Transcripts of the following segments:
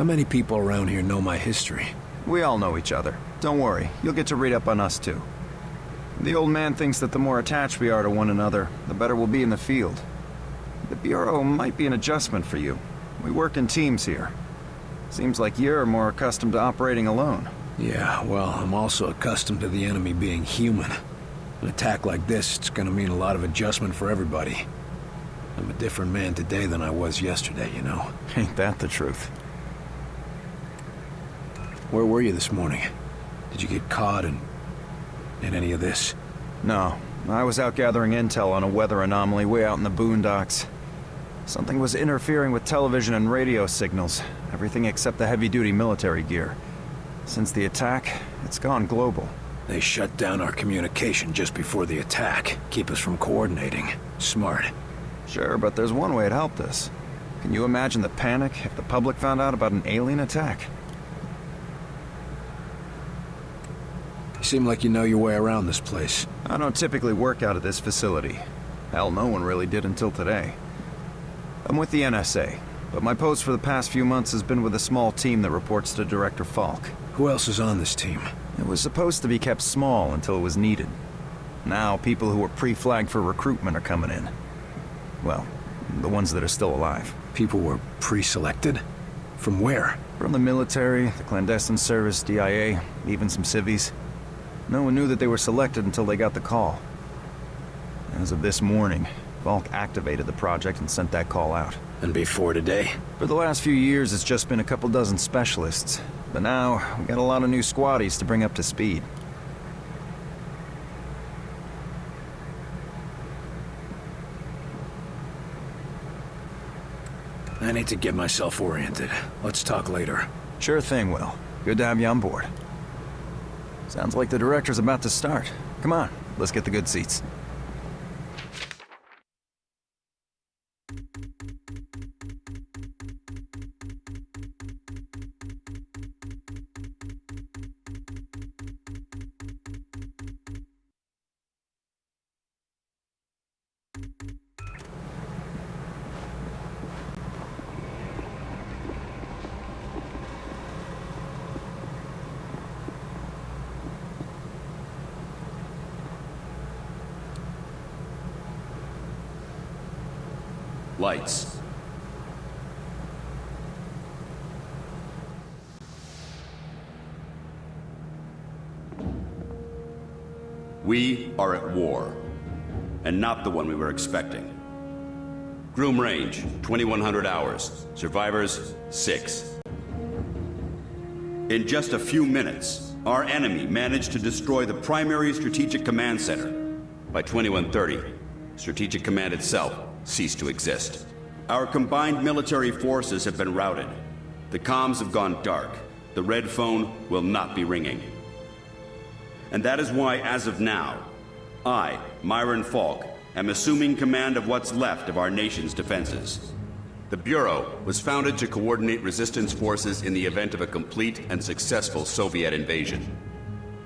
How many people around here know my history? We all know each other. Don't worry, you'll get to read up on us too. The old man thinks that the more attached we are to one another, the better we'll be in the field. The Bureau might be an adjustment for you. We work in teams here. Seems like you're more accustomed to operating alone. Yeah, well, I'm also accustomed to the enemy being human. An attack like this, it's gonna mean a lot of adjustment for everybody. I'm a different man today than I was yesterday, you know? Ain't that the truth? Where were you this morning? Did you get caught in any of this? No, I was out gathering intel on a weather anomaly way out in the boondocks. Something was interfering with television and radio signals, everything except the heavy-duty military gear. Since the attack, it's gone global. They shut down our communication just before the attack, keep us from coordinating. Smart. Sure, but there's one way it helped us. Can you imagine the panic if the public found out about an alien attack? You seem like you know your way around this place. I don't typically work out of this facility. Hell, no one really did until today. I'm with the NSA, but my post for the past few months has been with a small team that reports to Director Falk. Who else is on this team? It was supposed to be kept small until it was needed. Now, people who were pre-flagged for recruitment are coming in. Well, the ones that are still alive. People were pre-selected? From where? From the military, the clandestine service, DIA, even some civvies. No one knew that they were selected until they got the call. As of this morning, Falk activated the project and sent that call out. And before today? For the last few years, it's just been a couple dozen specialists. But now, we got a lot of new squaddies to bring up to speed. I need to get myself oriented. Let's talk later. Sure thing, Will. Good to have you on board. Sounds like the director's about to start. Come on, let's get the good seats. Lights. We are at war, and not the one we were expecting. Groom range, 2100 hours. Survivors, 6. In just a few minutes, our enemy managed to destroy the primary strategic command center. By 2130, Strategic Command itself ceased to exist. Our combined military forces have been routed. The comms have gone dark. The red phone will not be ringing. And that is why, as of now, I, Myron Falk, am assuming command of what's left of our nation's defenses. The Bureau was founded to coordinate resistance forces in the event of a complete and successful Soviet invasion.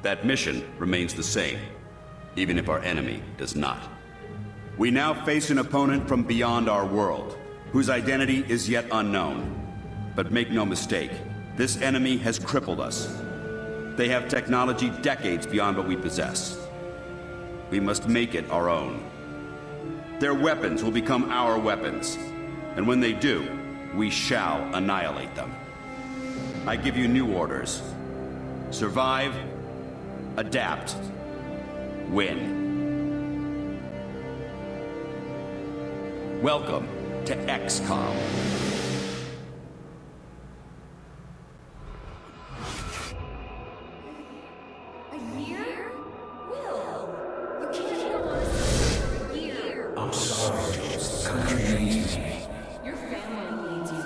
That mission remains the same, even if our enemy does not. We now face an opponent from beyond our world, whose identity is yet unknown. But make no mistake, this enemy has crippled us. They have technology decades beyond what we possess. We must make it our own. Their weapons will become our weapons, and when they do, we shall annihilate them. I give you new orders. Survive, adapt, win. Welcome to XCOM. A year? Will, you can't go on a for a year. I'm sorry, the country needs me. Your family needs you.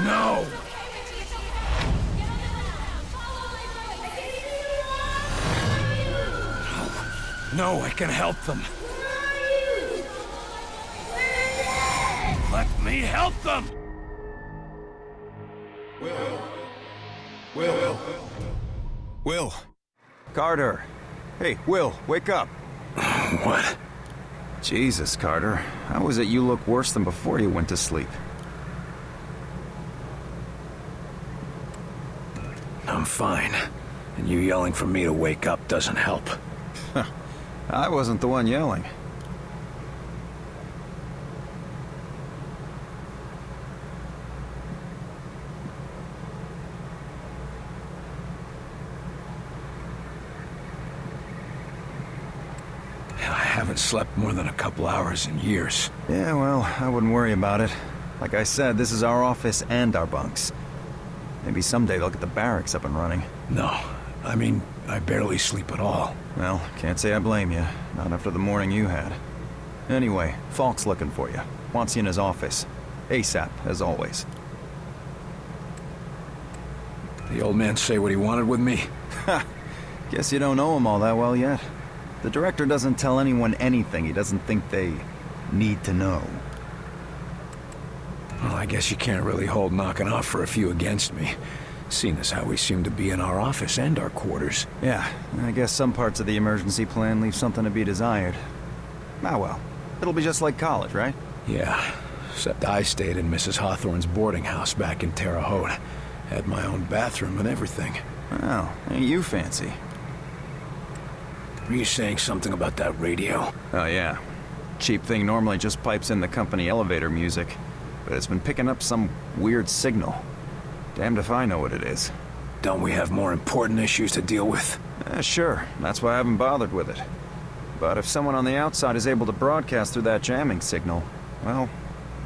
No! No, I can help them. Let me help them! Will! Carter! Hey, Will, wake up! What? Jesus, Carter. How is it you look worse than before you went to sleep? I'm fine. And you yelling for me to wake up doesn't help. I wasn't the one yelling. I haven't slept more than a couple hours in years. Yeah, well, I wouldn't worry about it. Like I said, this is our office and our bunks. Maybe someday they'll get the barracks up and running. No, I mean, I barely sleep at all. Well, can't say I blame you. Not after the morning you had. Anyway, Falk's looking for you. Wants you in his office. ASAP, as always. The old man say what he wanted with me? Ha! Guess you don't know him all that well yet. The director doesn't tell anyone anything he doesn't think they need to know. Well, I guess you can't really hold knocking off for a few against me, seeing as how we seem to be in our office and our quarters. Yeah, I guess some parts of the emergency plan leave something to be desired. Ah well, it'll be just like college, right? Yeah, except I stayed in Mrs. Hawthorne's boarding house back in Terre Haute. Had my own bathroom and everything. Well, ain't you fancy? Were you saying something about that radio? Oh yeah. Cheap thing normally just pipes in the company elevator music, but it's been picking up some weird signal. Damned if I know what it is. Don't we have more important issues to deal with? Sure, that's why I haven't bothered with it. But if someone on the outside is able to broadcast through that jamming signal, well,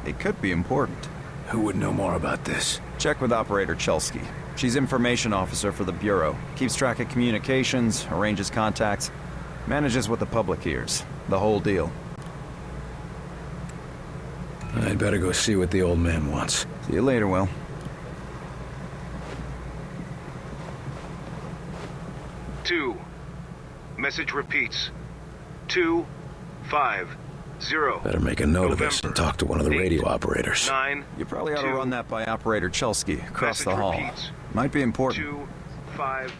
it could be important. Who would know more about this? Check with Operator Chelsky. She's information officer for the Bureau. Keeps track of communications, arranges contacts, manages what the public hears. The whole deal. I'd better go see what the old man wants. See you later, Will. Two. Message repeats. 250. Better make a note of this and talk to one of the radio operators. 9. You probably ought to run that by Operator Chelsky across Message the hall. repeats. Might be important. 25.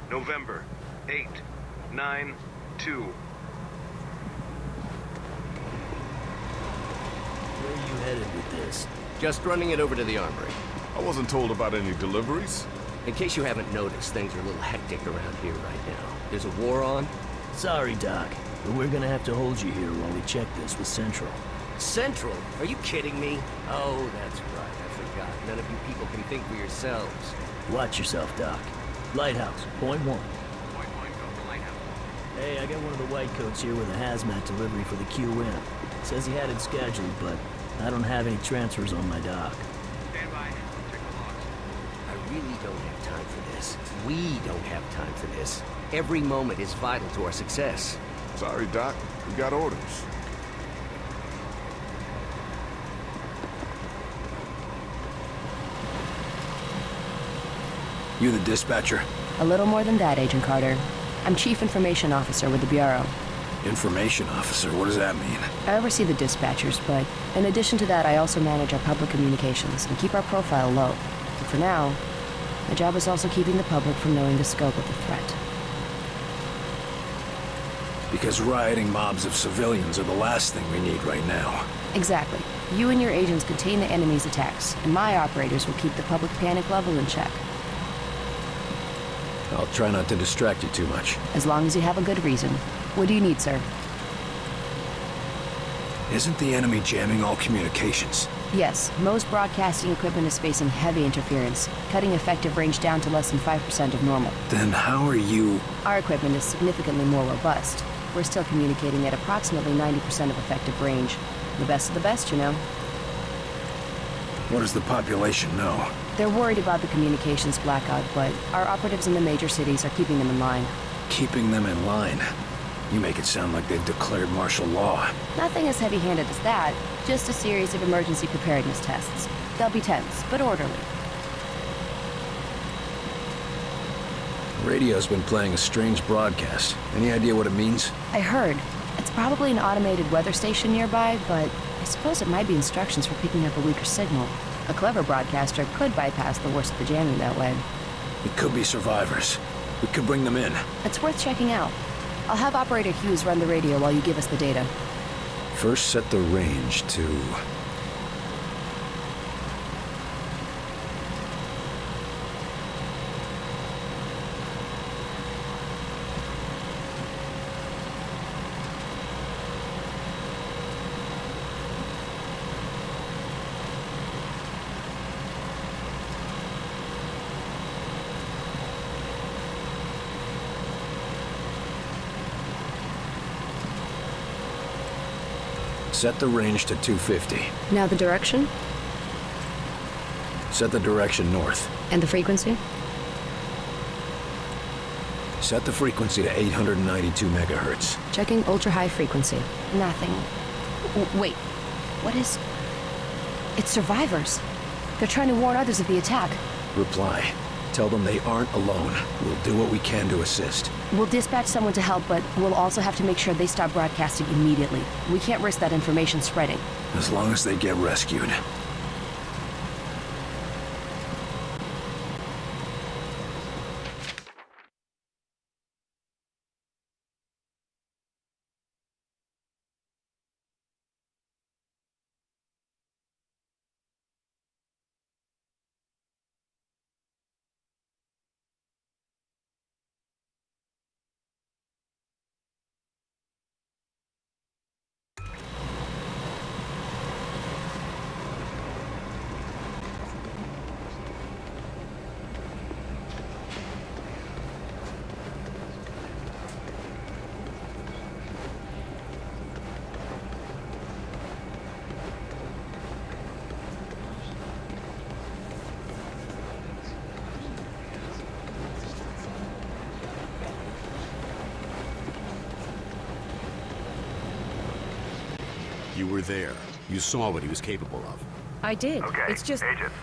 November 892. Where are you headed with this? Just running it over to the armory. I wasn't told about any deliveries. In case you haven't noticed, things are a little hectic around here right now. There's a war on. Sorry, Doc, but we're gonna have to hold you here while we check this with Central. Central? Are you kidding me? Oh, that's right. I forgot. None of you people can think for yourselves. Watch yourself, Doc. Lighthouse, point 1. Point 1, go to Lighthouse. Hey, I got one of the white coats here with a hazmat delivery for the QM. Says he had it scheduled, but I don't have any transfers on my dock. Stand by. Check the logs. I really don't have time for this. We don't have time for this. Every moment is vital to our success. Sorry, Doc. We got orders. You the dispatcher? A little more than that, Agent Carter. I'm Chief Information Officer with the Bureau. Information officer, what does that mean? I oversee the dispatchers, but in addition to that, I also manage our public communications and keep our profile low. And for now, my job is also keeping the public from knowing the scope of the threat. Because rioting mobs of civilians are the last thing we need right now. Exactly. You and your agents contain the enemy's attacks, and my operators will keep the public panic level in check. I'll try not to distract you too much. As long as you have a good reason. What do you need, sir? Isn't the enemy jamming all communications? Yes, most broadcasting equipment is facing heavy interference, cutting effective range down to less than 5% of normal. Then how are you... Our equipment is significantly more robust. We're still communicating at approximately 90% of effective range. The best of the best, you know. What does the population know? They're worried about the communications blackout, but our operatives in the major cities are keeping them in line. Keeping them in line? You make it sound like they've declared martial law. Nothing as heavy-handed as that, just a series of emergency preparedness tests. They'll be tense, but orderly. Radio's been playing a strange broadcast. Any idea what it means? I heard. It's probably an automated weather station nearby, but I suppose it might be instructions for picking up a weaker signal. A clever broadcaster could bypass the worst of the jamming that way. It could be survivors. We could bring them in. It's worth checking out. I'll have Operator Hughes run the radio while you give us the data. First, set the range to... Set the range to 250. Now the direction? Set the direction north. And the frequency? Set the frequency to 892 megahertz. Checking ultra-high frequency. Nothing. Wait. What is... It's survivors. They're trying to warn others of the attack. Reply. Tell them they aren't alone. We'll do what we can to assist. We'll dispatch someone to help, but we'll also have to make sure they stop broadcasting immediately. We can't risk that information spreading. As long as they get rescued. You were there. You saw what he was capable of. I did. Okay, It's just agents,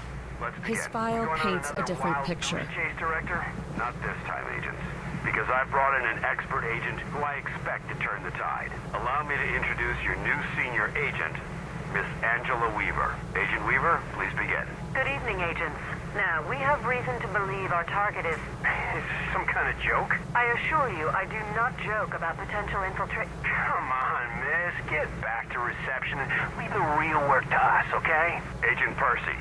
let's begin. his file Going on paints a another different wild picture. goose chase, Director? Not this time, agents. Because I brought in an expert agent who I expect to turn the tide. Allow me to introduce your new senior agent, Miss Angela Weaver. Agent Weaver, please begin. Good evening, agents. Now, we have reason to believe our target is... Is this some kind of joke? I assure you, I do not joke about potential infiltration. Come on, miss. Get back to reception and leave the real work to us, okay? Agent Percy,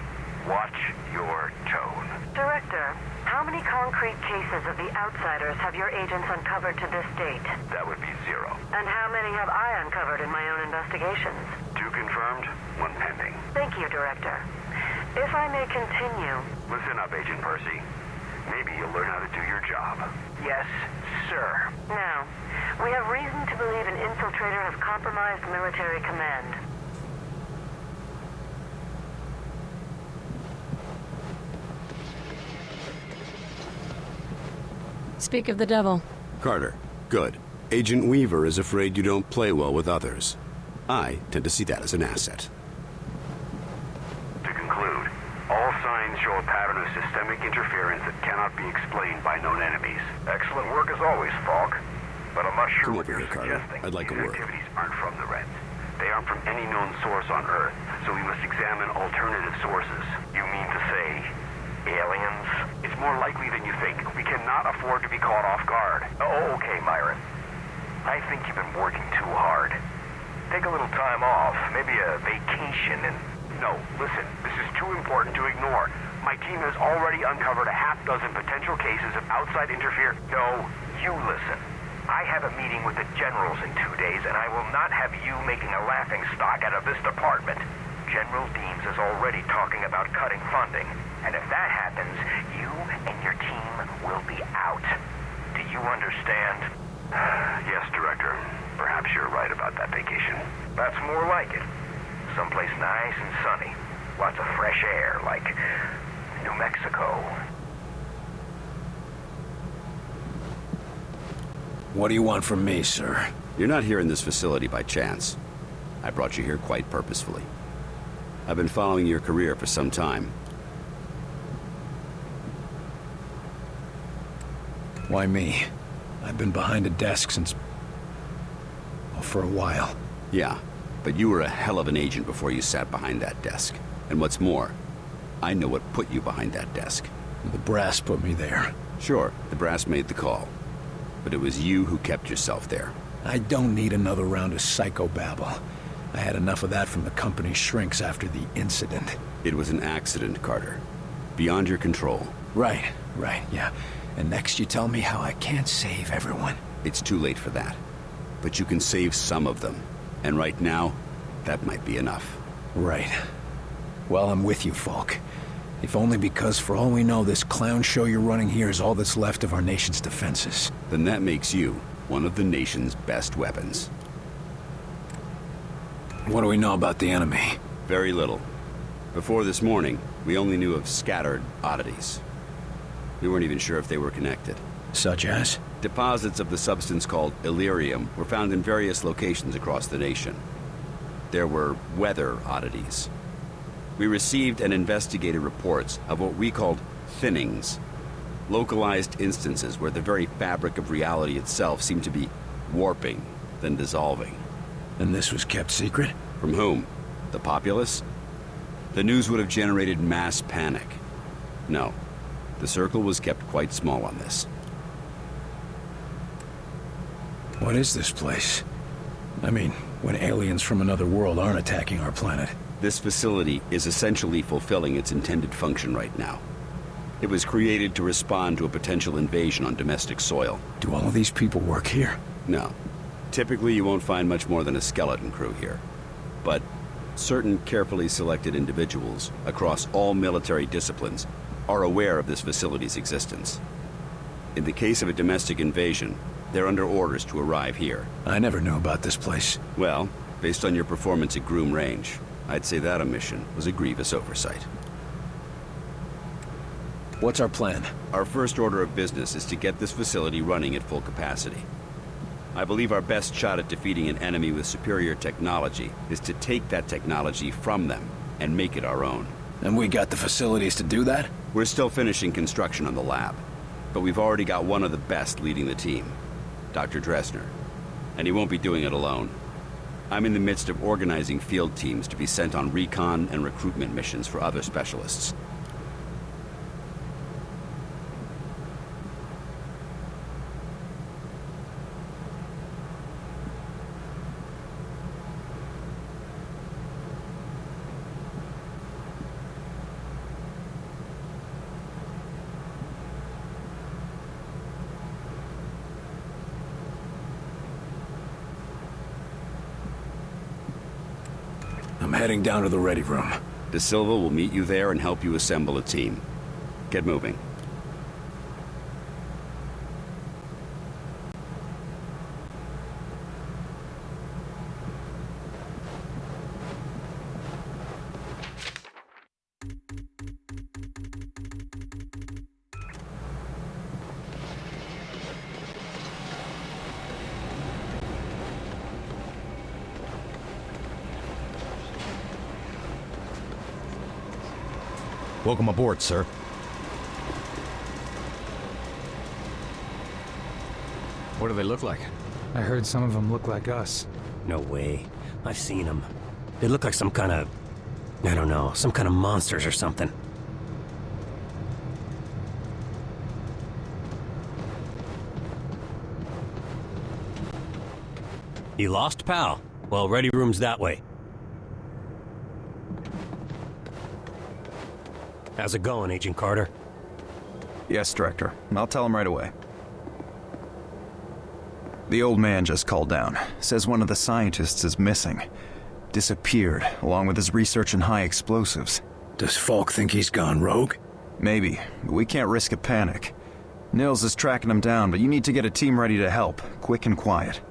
watch your tone. Director, how many concrete cases of the Outsiders have your agents uncovered to this date? That would be 0. And how many have I uncovered in my own investigations? 2 confirmed, 1 pending. Thank you, Director. If I may continue... Listen up, Agent Percy. Maybe you'll learn how to do your job. Yes, sir. Now, we have reason to believe an infiltrator has compromised military command. Speak of the devil. Carter, good. Agent Weaver is afraid you don't play well with others. I tend to see that as an asset. To conclude, all signs show a pattern of systemic interference that cannot be explained by known enemies. Excellent work as always, Falk. But I'm not sure Come what over you're here, Carter. suggesting. I'd like a These word. activities aren't from the Reds. They aren't from any known source on Earth, so we must examine alternative sources. You mean to say, aliens? It's more likely than you think. We cannot afford to be caught off guard. Oh, okay, Myron. I think you've been working too hard. take a little time off, maybe a vacation, and... No, listen, this is too important to ignore. My team has already uncovered a half dozen potential cases of outside interference. No, you listen. I have a meeting with the generals in 2 days, and I will not have you making a laughingstock out of this department. General Deems is already talking about cutting funding, and if that happens, you and your team will be out. Do you understand? Yes, Director. Perhaps you're right about that vacation. That's more like it. Someplace nice and sunny. Lots of fresh air, like New Mexico. What do you want from me, sir? You're not here in this facility by chance. I brought you here quite purposefully. I've been following your career for some time. Why me? I've been behind a desk since... well, for a while. Yeah, but you were a hell of an agent before you sat behind that desk. And what's more, I know what put you behind that desk. The brass put me there. Sure, the brass made the call. But it was you who kept yourself there. I don't need another round of psychobabble. I had enough of that from the company's shrinks after the incident. It was an accident, Carter. Beyond your control. Right, yeah. And next you tell me how I can't save everyone. It's too late for that. But you can save some of them. And right now, that might be enough. Right. Well, I'm with you, Falk. If only because, for all we know, this clown show you're running here is all that's left of our nation's defenses. Then that makes you one of the nation's best weapons. What do we know about the enemy? Very little. Before this morning, we only knew of scattered oddities. We weren't even sure if they were connected. Such as? Deposits of the substance called Illyrium were found in various locations across the nation. There were weather oddities. We received and investigated reports of what we called thinnings. Localized instances where the very fabric of reality itself seemed to be warping, then dissolving. And this was kept secret? From whom? The populace? The news would have generated mass panic. No, the circle was kept quite small on this. What is this place? I mean, when aliens from another world aren't attacking our planet. This facility is essentially fulfilling its intended function right now. It was created to respond to a potential invasion on domestic soil. Do all of these people work here? No. Typically, you won't find much more than a skeleton crew here. But certain carefully selected individuals across all military disciplines are aware of this facility's existence. In the case of a domestic invasion, they're under orders to arrive here. I never knew about this place. Well, based on your performance at Groom Range, I'd say that omission was a grievous oversight. What's our plan? Our first order of business is to get this facility running at full capacity. I believe our best shot at defeating an enemy with superior technology is to take that technology from them and make it our own. And we got the facilities to do that? We're still finishing construction on the lab, but we've already got one of the best leading the team, Dr. Dressner. And he won't be doing it alone. I'm in the midst of organizing field teams to be sent on recon and recruitment missions for other specialists. I'm heading down to the ready room. De Silva will meet you there and help you assemble a team. Get moving. Welcome aboard, sir. What do they look like? I heard some of them look like us. No way. I've seen them. They look like some kind of... I don't know, some kind of monsters or something. You lost, pal? Well, ready room's that way. How's it going, Agent Carter? Yes, Director. I'll tell him right away. The old man just called down. Says one of the scientists is missing. Disappeared, along with his research in high explosives. Does Falk think he's gone rogue? Maybe, but we can't risk a panic. Nils is tracking him down, but you need to get a team ready to help, quick and quiet.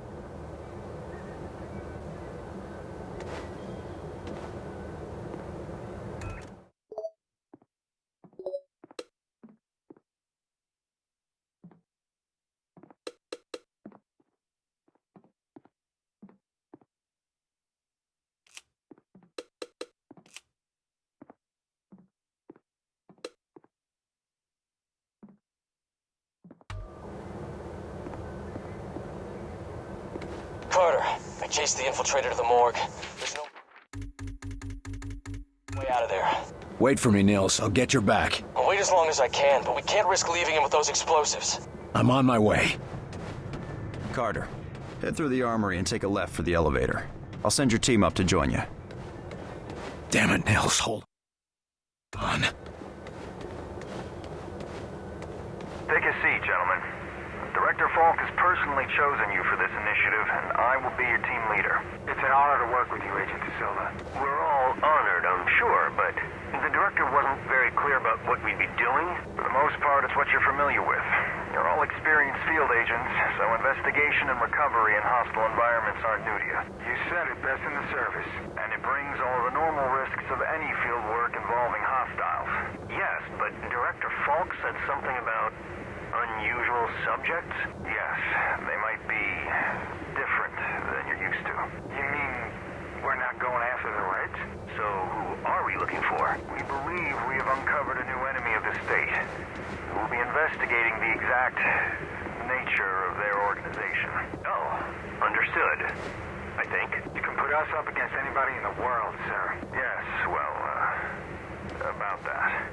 Carter, I chased the infiltrator to the morgue. There's no way out of there. Wait for me, Nils. I'll get your back. I'll wait as long as I can, but we can't risk leaving him with those explosives. I'm on my way. Carter, head through the armory and take a left for the elevator. I'll send your team up to join you. Damn it, Nils. Hold on. Take a seat, gentlemen. Director Falk has personally chosen you for this initiative, and I will be your team leader. It's an honor to work with you, Agent De Silva. We're all honored, I'm sure, but the director wasn't very clear about what we'd be doing. For the most part, it's what you're familiar with. You're all experienced field agents, so investigation and recovery in hostile environments aren't new to you. You said it best in the service, and it brings all of the normal risks of any field work involving hostiles. Yes, but Director Falk said something about unusual subjects? Yes, they might be different than you're used to. You mean we're not going after the Reds? So who are we looking for? We believe we have uncovered a new enemy of the state. We'll be investigating the exact nature of their organization. Oh, understood. I think. You can put us up against anybody in the world, sir. Yes, well, about that.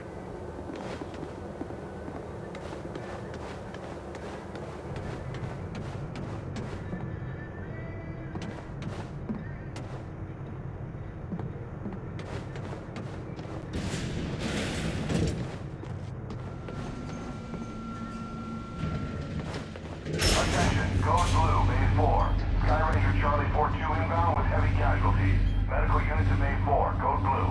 Attention, Code Blue, Maze 4. Sky Ranger Charlie 4-2 inbound with heavy casualties. Medical units in Maze 4, Code Blue.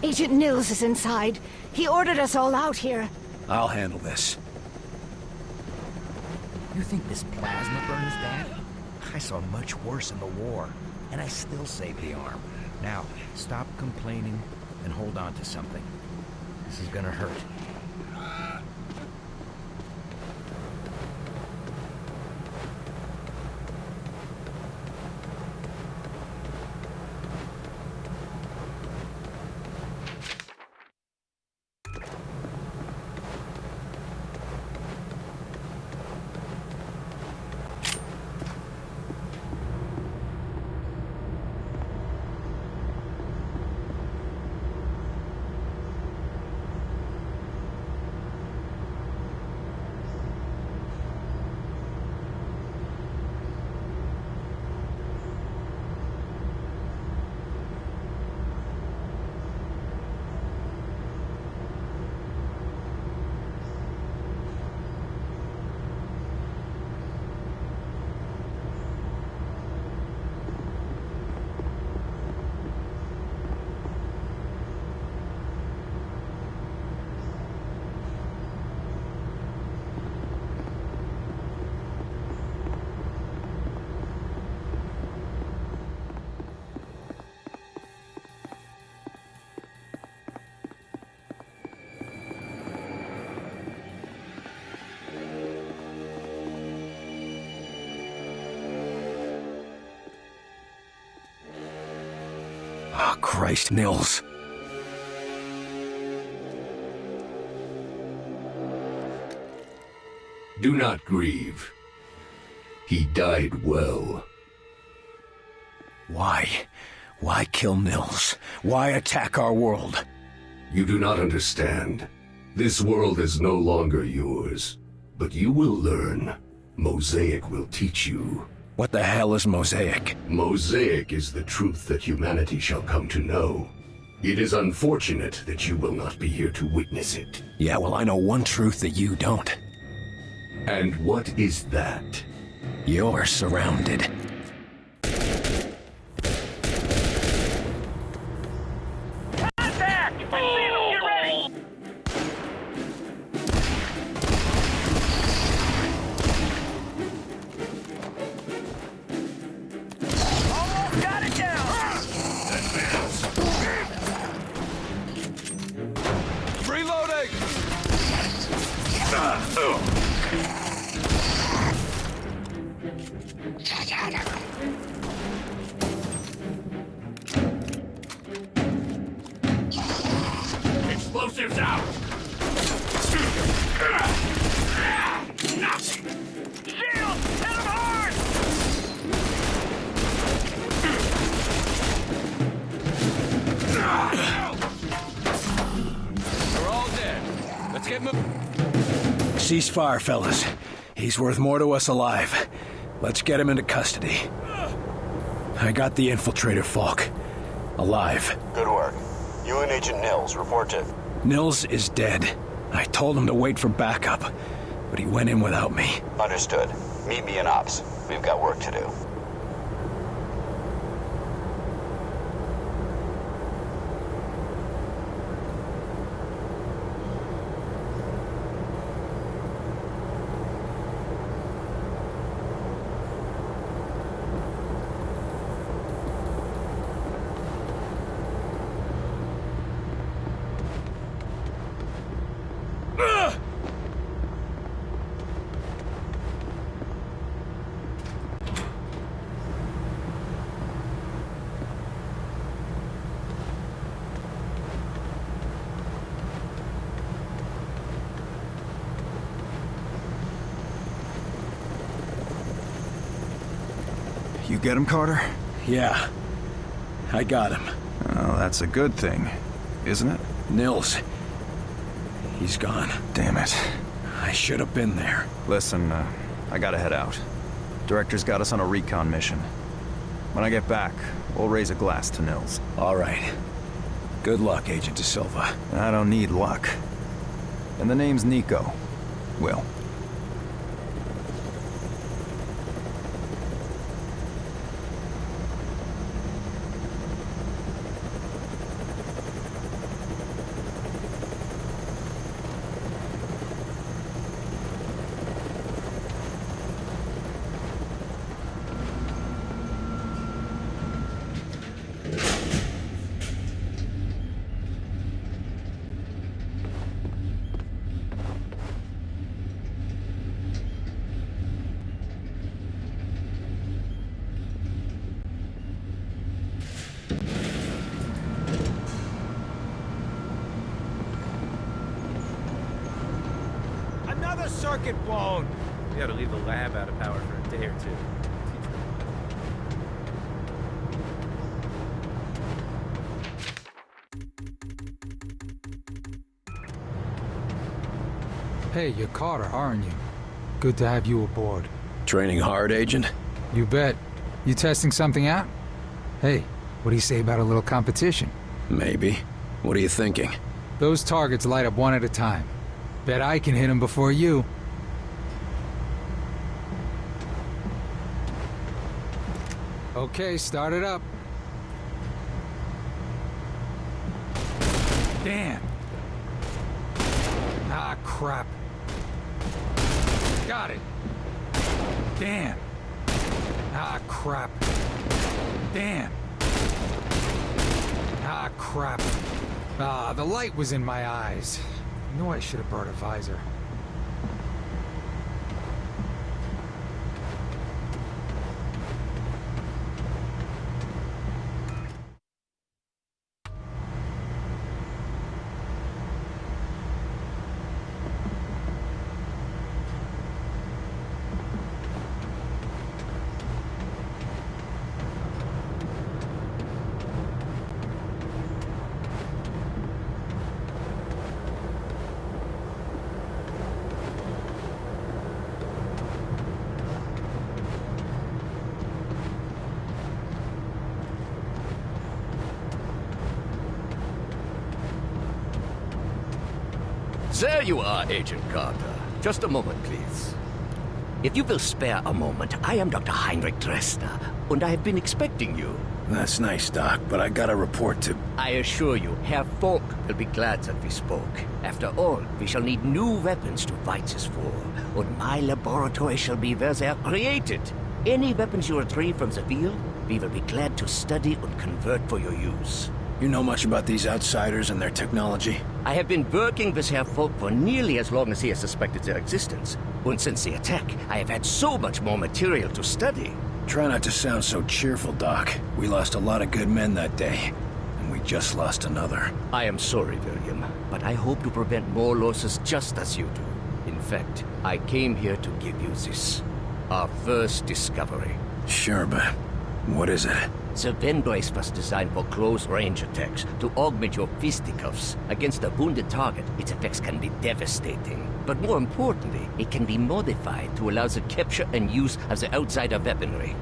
Agent Nils is inside. He ordered us all out here. I'll handle this. You think this plasma burn is bad? I saw much worse in the war, and I still saved the arm. Now, stop complaining and hold on to something. This is gonna hurt. Oh, Christ, Nils. Do not grieve. He died well. Why? Why kill Nils? Why attack our world? You do not understand. This world is no longer yours. But you will learn. Mosaic will teach you. What the hell is Mosaic? Mosaic is the truth that humanity shall come to know. It is unfortunate that you will not be here to witness it. Yeah, well, I know one truth that you don't. And what is that? You're surrounded. Explosives out! Shield! Hit him hard! They're all dead. Let's get moving. Ceasefire, fellas. He's worth more to us alive. Let's get him into custody. I got the infiltrator, Falk. Alive. Good work. You and Agent Nils, report to... Nils is dead. I told him to wait for backup, but he went in without me. Understood. Meet me in Ops. We've got work to do. You get him, Carter? Yeah. I got him. Oh, that's a good thing, isn't it? Nils. He's gone. Damn it. I should have been there. Listen, I gotta head out. Director's got us on a recon mission. When I get back, we'll raise a glass to Nils. All right. Good luck, Agent De Silva. I don't need luck. And the name's Nico. Will. Another circuit blown! We gotta leave the lab out of power for a day or two. Hey, you're Carter, aren't you? Good to have you aboard. Training hard, Agent? You bet. You testing something out? Hey, what do you say about a little competition? Maybe. What are you thinking? Those targets light up one at a time. Bet I can hit them before you. Okay, start it up. Damn. Ah, crap. Got it. Damn. Ah, crap. Damn. Ah, crap. Ah, the light was in my eyes. I knew I should have brought a visor. There you are, Agent Carter. Just a moment, please. If you will spare a moment, I am Dr. Heinrich Dresner, and I have been expecting you. That's nice, Doc, but I got a report to... I assure you, Herr Falk will be glad that we spoke. After all, we shall need new weapons to fight this war, and my laboratory shall be where they are created. Any weapons you retrieve from the field, we will be glad to study and convert for your use. You know much about these outsiders and their technology? I have been working with Herr Falk for nearly as long as he has suspected their existence. And since the attack, I have had so much more material to study. Try not to sound so cheerful, Doc. We lost a lot of good men that day, and we just lost another. I am sorry, William, but I hope to prevent more losses just as you do. In fact, I came here to give you this. Our first discovery. Sure, but what is it? The Ven brace was designed for close-range attacks to augment your fisticuffs. Against a wounded target, its effects can be devastating. But more importantly, it can be modified to allow the capture and use of the outsider weaponry.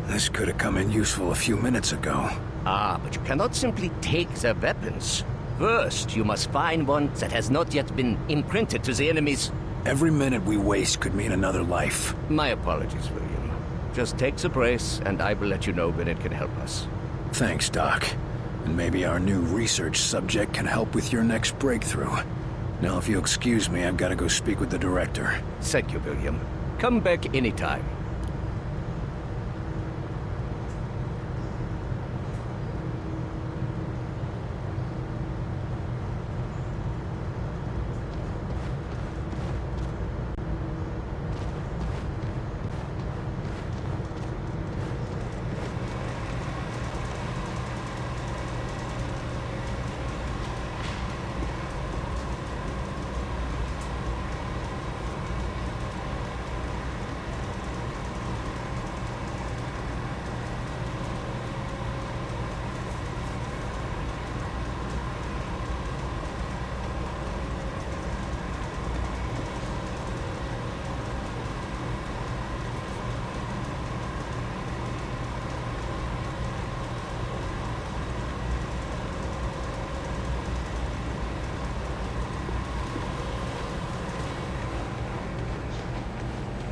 This could have come in useful a few minutes ago. Ah, but you cannot simply take their weapons. First, you must find one that has not yet been imprinted to the enemy's... Every minute we waste could mean another life. My apologies, William. Just take the brace, and I will let you know when it can help us. Thanks, Doc. And maybe our new research subject can help with your next breakthrough. Now, if you'll excuse me, I've got to go speak with the director. Thank you, William. Come back anytime.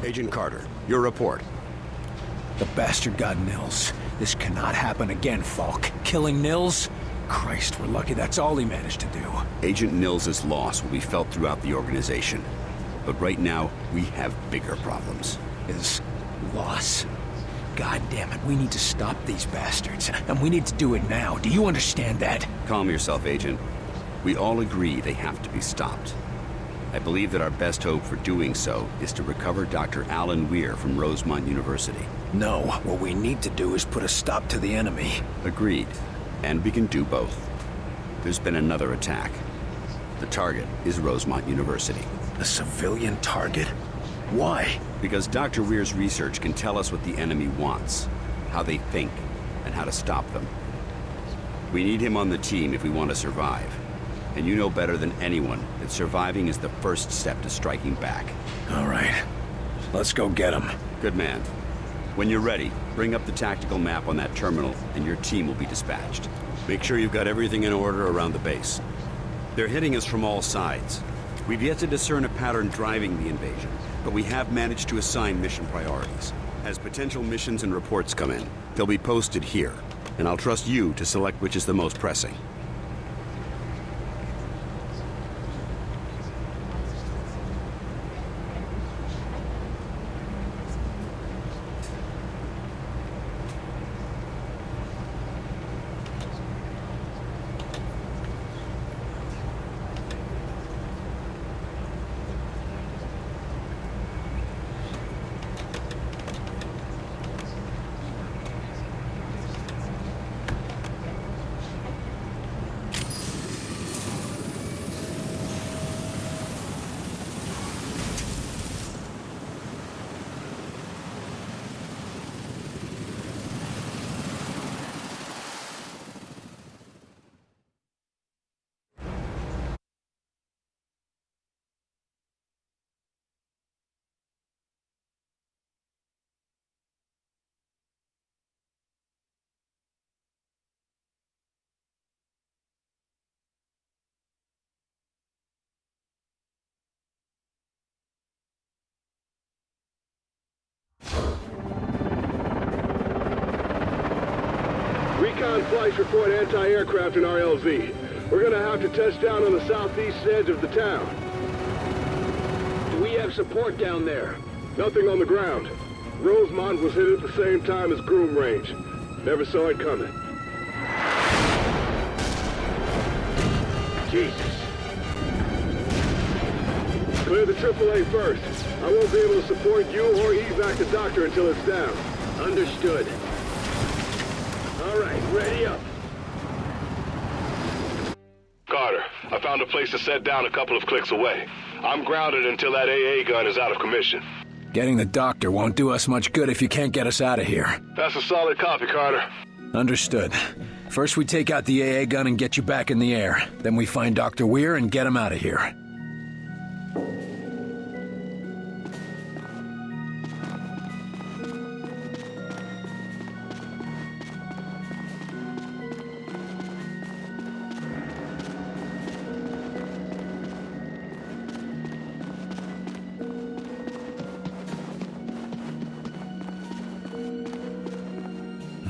Agent Carter, your report. The bastard got Nils. This cannot happen again, Falk. Killing Nils? Christ, we're lucky that's all he managed to do. Agent Nils' loss will be felt throughout the organization. But right now, we have bigger problems. His loss? God damn it, we need to stop these bastards. And we need to do it now. Do you understand that? Calm yourself, Agent. We all agree they have to be stopped. I believe that our best hope for doing so is to recover Dr. Alan Weir from Rosemont University. No, what we need to do is put a stop to the enemy. Agreed. And we can do both. There's been another attack. The target is Rosemont University. A civilian target? Why? Because Dr. Weir's research can tell us what the enemy wants, how they think, and how to stop them. We need him on the team if we want to survive. And you know better than anyone that surviving is the first step to striking back. All right. Let's go get him. Good man. When you're ready, bring up the tactical map on that terminal, and your team will be dispatched. Make sure you've got everything in order around the base. They're hitting us from all sides. We've yet to discern a pattern driving the invasion, but we have managed to assign mission priorities. As potential missions and reports come in, they'll be posted here, and I'll trust you to select which is the most pressing. Recon flights report anti-aircraft in RLZ. We're gonna have to touch down on the southeast edge of the town. Do we have support down there? Nothing on the ground. Rosemont was hit at the same time as Groom Range. Never saw it coming. Jesus. Clear the AAA first. I won't be able to support you or evac the doctor until it's down. Understood. All right, ready up. Carter, I found a place to set down a couple of clicks away. I'm grounded until that AA gun is out of commission. Getting the doctor won't do us much good if you can't get us out of here. That's a solid copy, Carter. Understood. First we take out the AA gun and get you back in the air. Then we find Dr. Weir and get him out of here.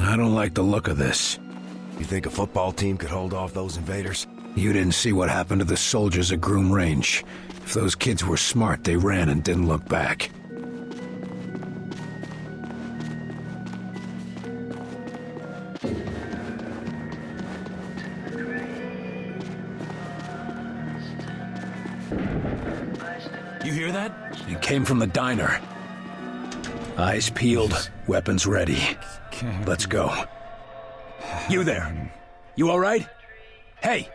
I don't like the look of this. You think a football team could hold off those invaders? You didn't see what happened to the soldiers at Groom Range. If those kids were smart, they ran and didn't look back. You hear that? It came from the diner. Eyes peeled, weapons ready. Let's go. You there? You all right? Hey!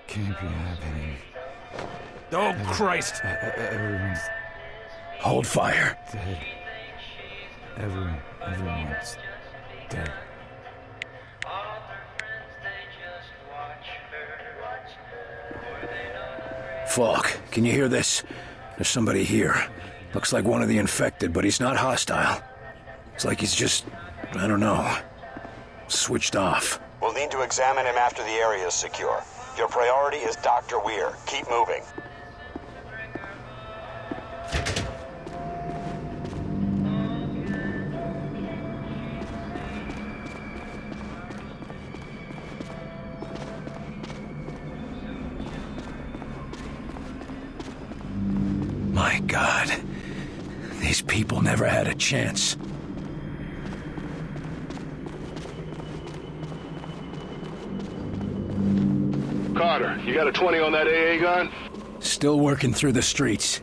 Can't be happening. Oh, Christ! Everyone's Hold fire. dead. Everyone's dead. Falk, can you hear this? There's somebody here. Looks like one of the infected, but he's not hostile. It's like he's just, I don't know, switched off. We'll need to examine him after the area is secure. Your priority is Dr. Weir. Keep moving. My God. These people never had a chance. Carter, you got a 20 on that AA gun? Still working through the streets.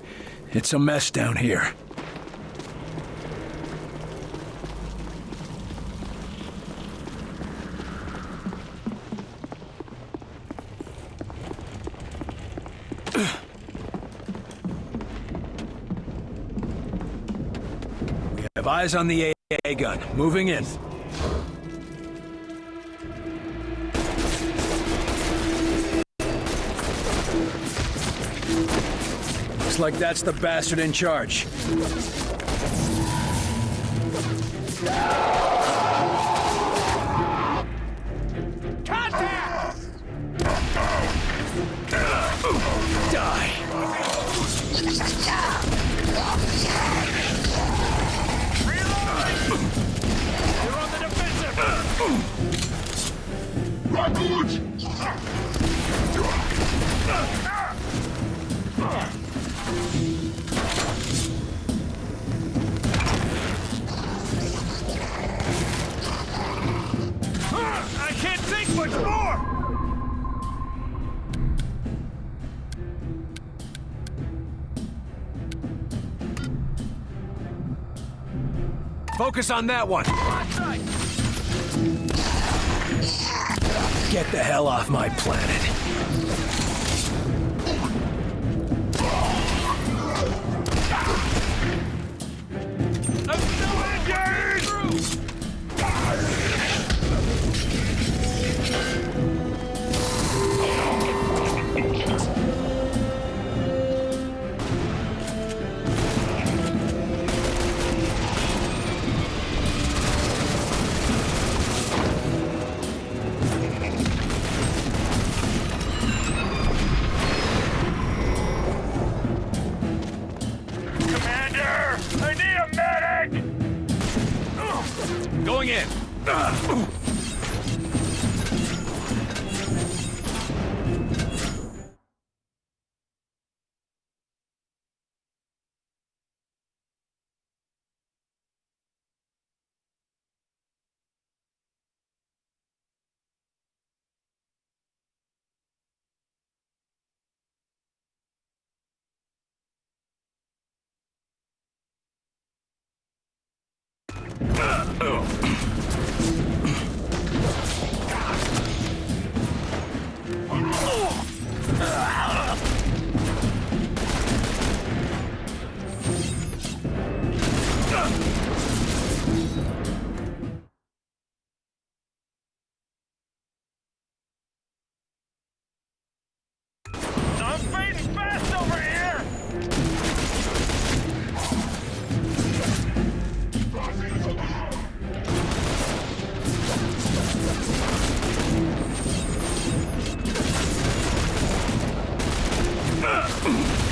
It's a mess down here. We have eyes on the AA gun. Moving in. Looks like that's the bastard in charge. Contact! Die! You're on the defensive! I can't take much more! Focus on that one! Get the hell off my planet. I'm still engaged! Commander! I need a medic! Going in! I'm fading fast over here!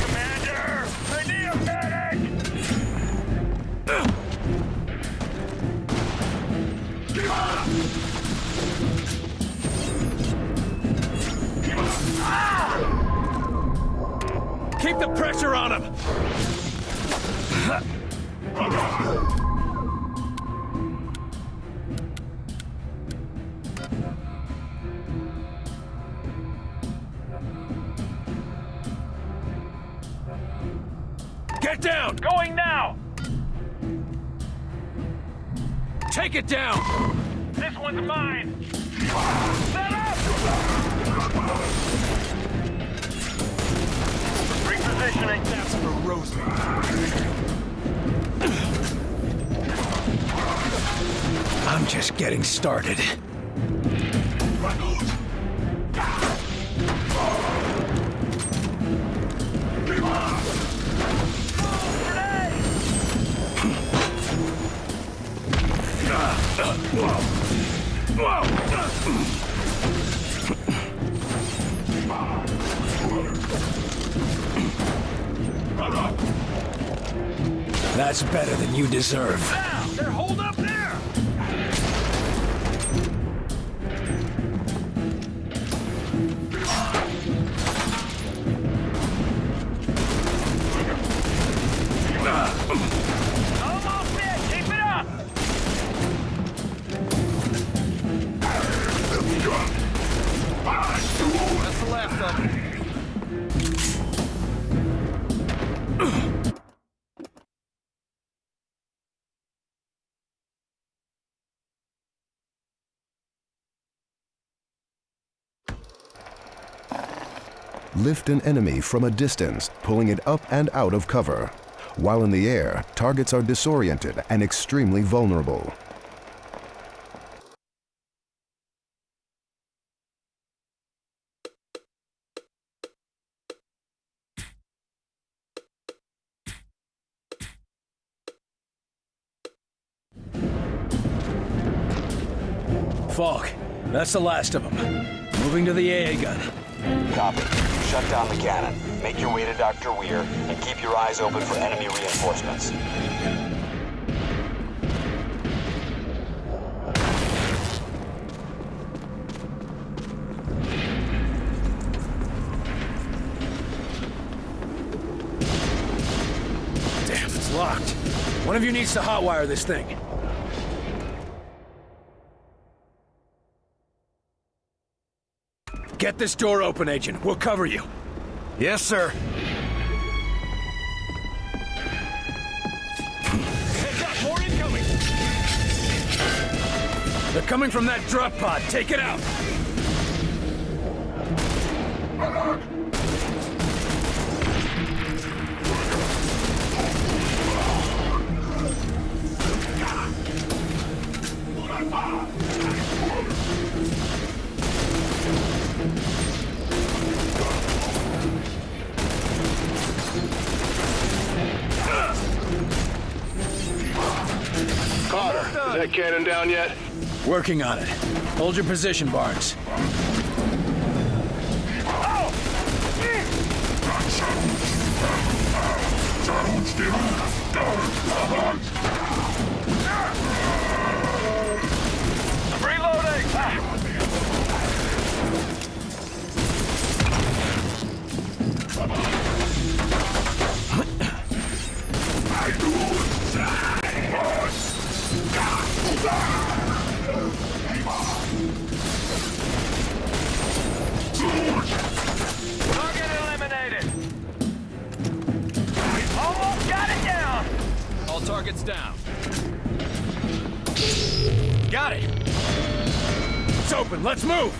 Commander! I need a medic! Keep the pressure on him! Get down! Going now! Take it down! This one's mine! Set up! Repositioning. That's for roasting. I'm just getting started. That's better than you deserve. Now! They're holed up there! Almost there! Keep it up! That's the last of them. Lift an enemy from a distance, pulling it up and out of cover. While in the air, targets are disoriented and extremely vulnerable. Falk, that's the last of them. Moving to the AA gun. Copy. Shut down the cannon. Make your way to Dr. Weir, and keep your eyes open for enemy reinforcements. Damn, it's locked. One of you needs to hotwire this thing. Get this door open, Agent. We'll cover you. Yes, sir. Heads up! More incoming! They're coming from that drop pod. Take it out! Carter, is that cannon down yet? Working on it. Hold your position, Barnes. I'm reloading! Target eliminated! Almost got it down! All targets down. Got it! It's open, let's move!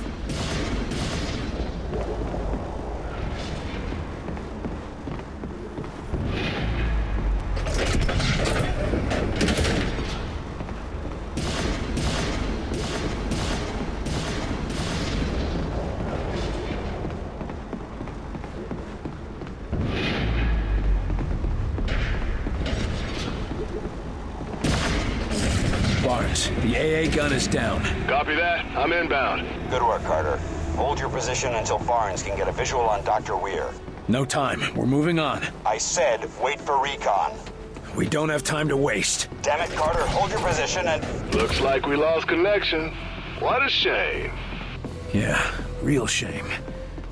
Barnes, the AA gun is down. Copy that. I'm inbound. Good work, Carter. Hold your position until Barnes can get a visual on Dr. Weir. No time. We're moving on. I said wait for recon. We don't have time to waste. Damn it, Carter. Hold your position and... Looks like we lost connection. What a shame. Yeah, real shame.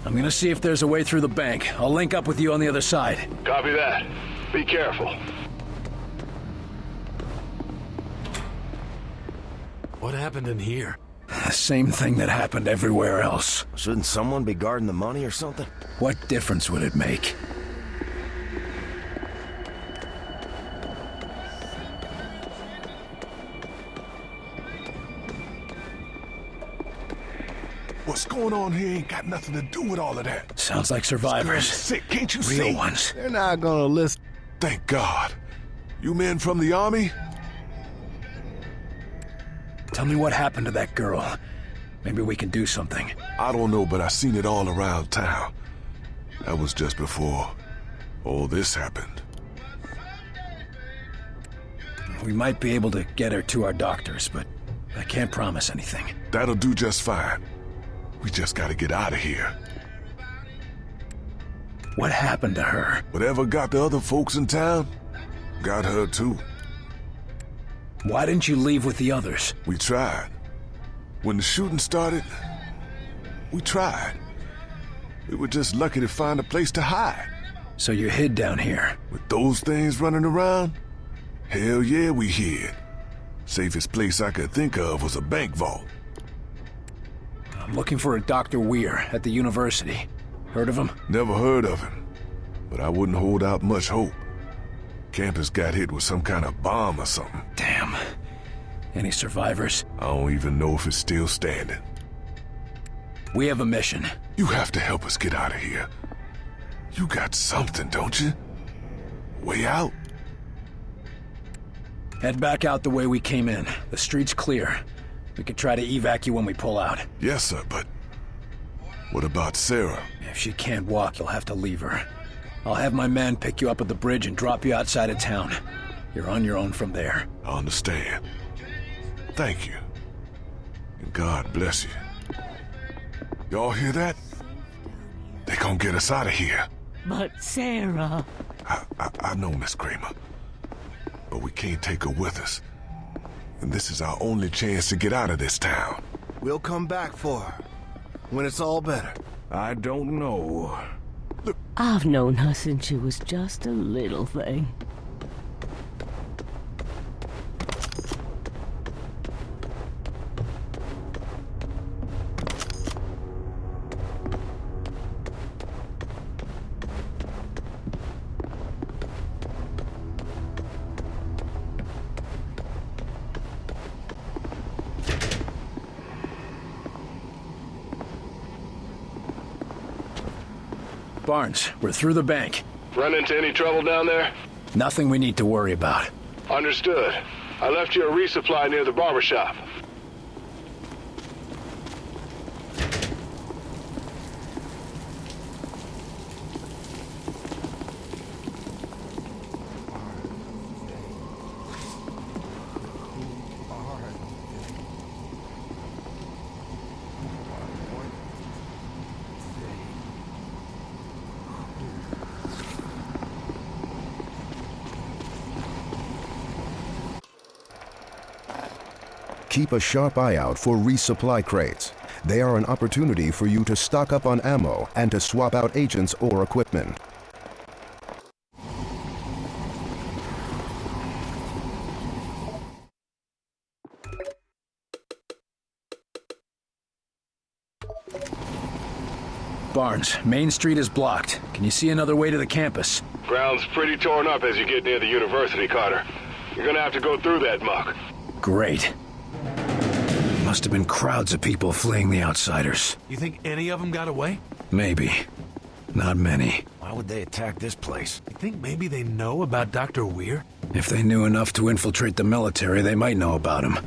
I'm gonna see if there's a way through the bank. I'll link up with you on the other side. Copy that. Be careful. What happened in here? The same thing that happened everywhere else. Shouldn't someone be guarding the money or something? What difference would it make? What's going on here ain't got nothing to do with all of that. Sounds like survivors. Sick, can't you see? Real ones. They're not gonna listen. Thank God. You men from the army? Tell me what happened to that girl. Maybe we can do something. I don't know, but I seen it all around town. That was just before all this happened. We might be able to get her to our doctors, but I can't promise anything. That'll do just fine. We just gotta get out of here. What happened to her? Whatever got the other folks in town, got her too. Why didn't you leave with the others? We tried. When the shooting started, we tried. We were just lucky to find a place to hide. So you hid down here? With those things running around? Hell yeah, we hid. Safest place I could think of was a bank vault. I'm looking for a Dr. Weir at the university. Heard of him? Never heard of him, but I wouldn't hold out much hope. Campus got hit with some kind of bomb or something. Damn. Any survivors? I don't even know if it's still standing. We have a mission. You have to help us get out of here. You got something, don't you? Way out? Head back out the way we came in. The street's clear. We could try to evac you when we pull out. Yes, sir, but what about Sarah? If she can't walk, you'll have to leave her. I'll have my man pick you up at the bridge and drop you outside of town. You're on your own from there. I understand. Thank you. And God bless you. Y'all hear that? They gonna get us out of here. But Sarah... I know, Miss Kramer. But we can't take her with us. And this is our only chance to get out of this town. We'll come back for her. When it's all better. I don't know. Look. I've known her since she was just a little thing. Barnes, we're through the bank. Run into any trouble down there? Nothing we need to worry about. Understood. I left you a resupply near the barber shop. Keep a sharp eye out for resupply crates. They are an opportunity for you to stock up on ammo and to swap out agents or equipment. Barnes, Main Street is blocked. Can you see another way to the campus? Ground's pretty torn up as you get near the university, Carter. You're gonna have to go through that muck. Great. Must have been crowds of people fleeing the outsiders. You think any of them got away? Maybe. Not many. Why would they attack this place? You think maybe they know about Dr. Weir? If they knew enough to infiltrate the military, they might know about him.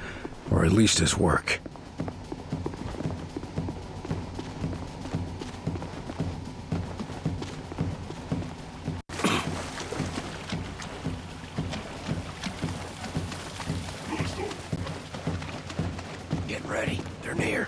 Or at least his work. Get ready. They're near.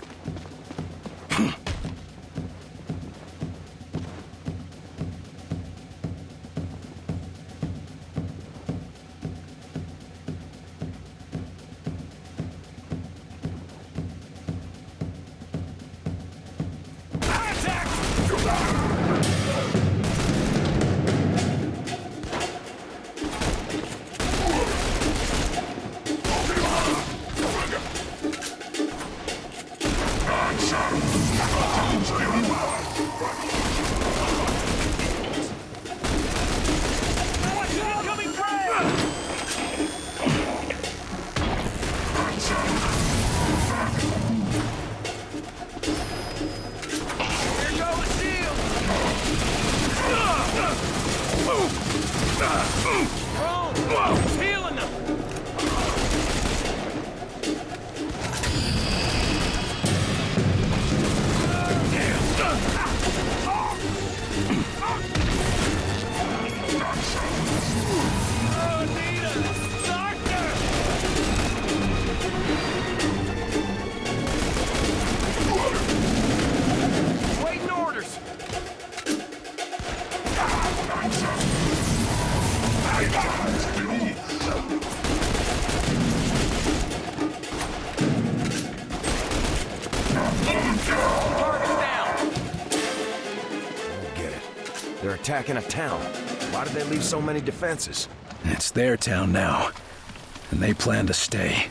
They're attacking a town. Why did they leave so many defenses? It's their town now, and they plan to stay.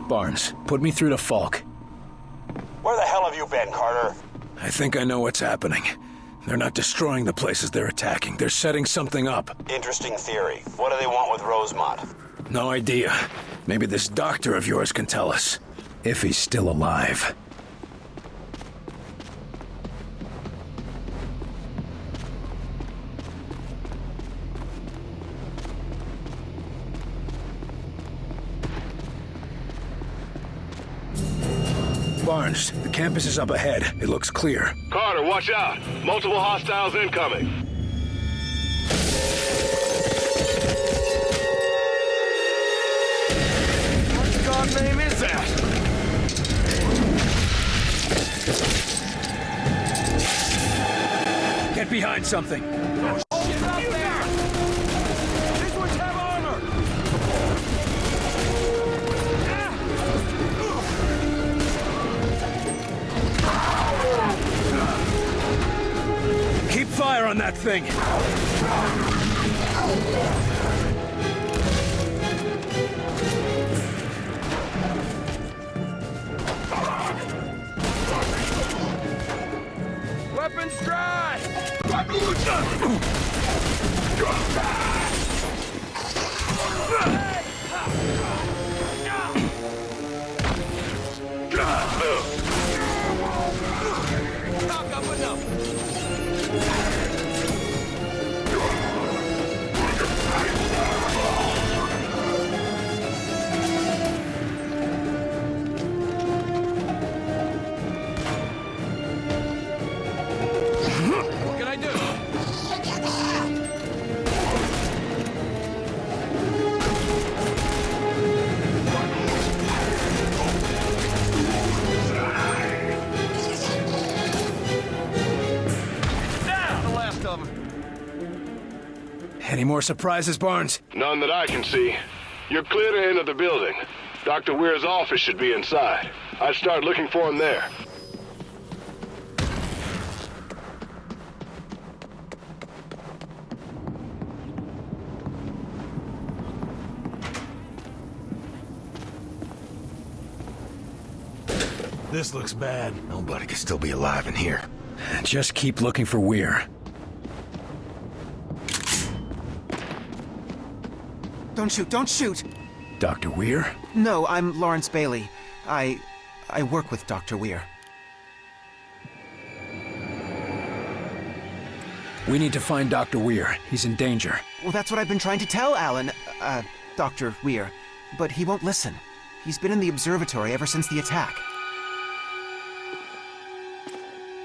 Barnes, put me through to Falk. Where the hell have you been, Carter? I think I know what's happening. They're not destroying the places they're attacking. They're setting something up. Interesting theory. What do they want with Rosemont? No idea. Maybe this doctor of yours can tell us. If he's still alive. Barnes, the campus is up ahead. It looks clear. Carter, watch out! Multiple hostiles incoming! What God's name is that? Get behind something! Hold up there! These ones have armor! Keep fire on that thing! Weapons dry! Knock up enough! What can I do? Down! The last of them. Any more surprises, Barnes? None that I can see. You're clear to enter the building. Dr. Weir's office should be inside. I'd start looking for him there. This looks bad. Nobody could still be alive in here. Just keep looking for Weir. Don't shoot, don't shoot! Dr. Weir? No, I'm Lawrence Bailey. I work with Dr. Weir. We need to find Dr. Weir. He's in danger. Well, that's what I've been trying to tell Alan, Dr. Weir. But he won't listen. He's been in the observatory ever since the attack.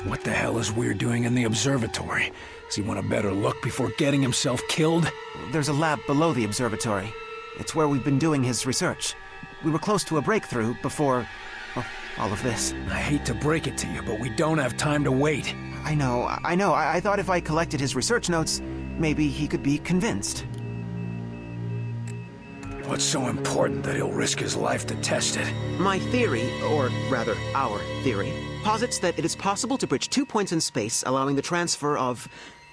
What the hell is Weir doing in the observatory? Does he want a better look before getting himself killed? There's a lab below the observatory. It's where we've been doing his research. We were close to a breakthrough before, well, all of this. I hate to break it to you, but we don't have time to wait. I know. I thought if I collected his research notes, maybe he could be convinced. What's so important that he'll risk his life to test it? My theory, or rather our theory, posits that it is possible to bridge 2 points in space, allowing the transfer of,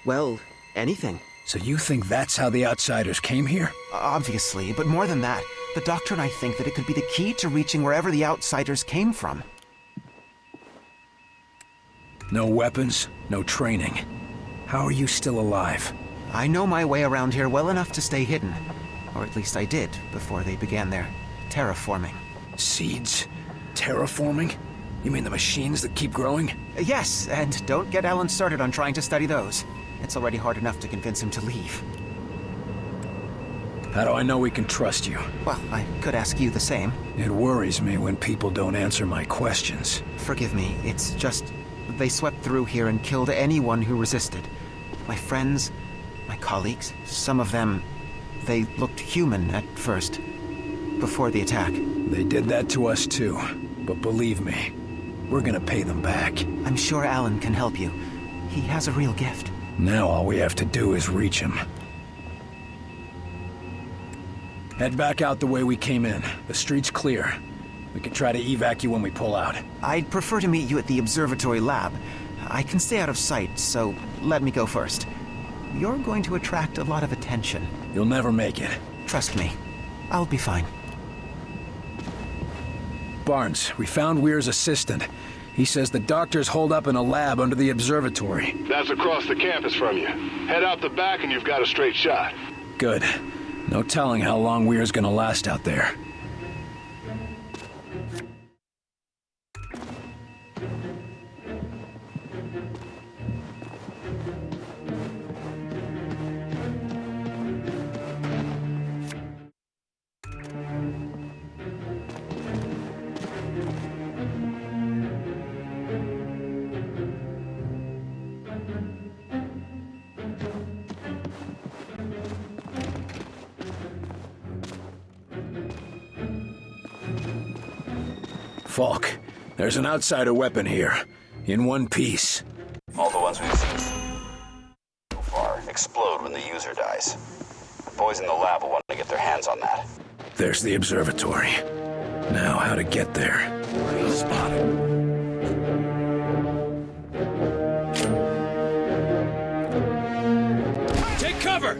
well, anything. So you think that's how the Outsiders came here? Obviously, but more than that, the Doctor and I think that it could be the key to reaching wherever the Outsiders came from. No weapons, no training. How are you still alive? I know my way around here well enough to stay hidden. Or at least I did, before they began their terraforming. Seeds? Terraforming? You mean the machines that keep growing? Yes, and don't get Alan started on trying to study those. It's already hard enough to convince him to leave. How do I know we can trust you? Well, I could ask you the same. It worries me when people don't answer my questions. Forgive me, it's just... they swept through here and killed anyone who resisted. My friends, my colleagues, some of them... they looked human at first, before the attack. They did that to us too, but believe me, we're gonna pay them back. I'm sure Alan can help you. He has a real gift. Now all we have to do is reach him. Head back out the way we came in. The street's clear. We can try to evac you when we pull out. I'd prefer to meet you at the observatory lab. I can stay out of sight, so let me go first. You're going to attract a lot of attention. You'll never make it. Trust me. I'll be fine. Barnes, we found Weir's assistant. He says the doctor's holed up in a lab under the observatory. That's across the campus from you. Head out the back and you've got a straight shot. Good. No telling how long Weir's gonna last out there. Falk, there's an outsider weapon here, in one piece. All the ones we've seen so far explode when the user dies. The boys in the lab will want to get their hands on that. There's the observatory. Now, how to get there? Spotted. Take cover!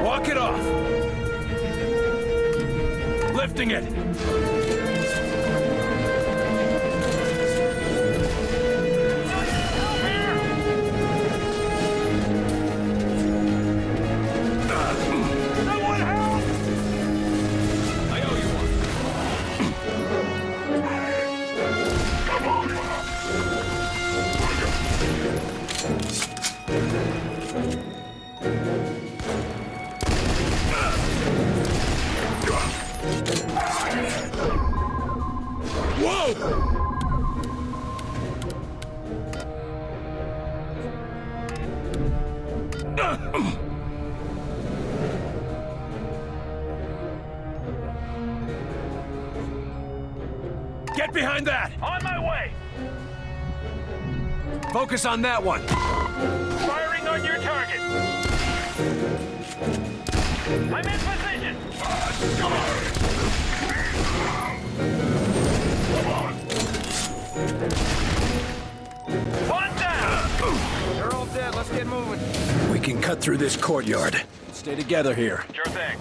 Walk it off! Lifting it! Someone help! I owe you one. Get behind that! On my way! Focus on that one! Firing on your target! I'm in position! One down! They're all dead. Let's get moving. We can cut through this courtyard. Stay together here. Sure thing.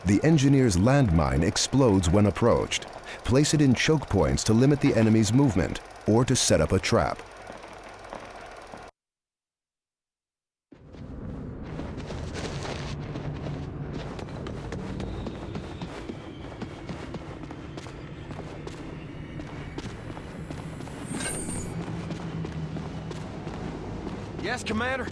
The engineer's landmine explodes when approached. Place it in choke points to limit the enemy's movement or to set up a trap. Yes, Commander?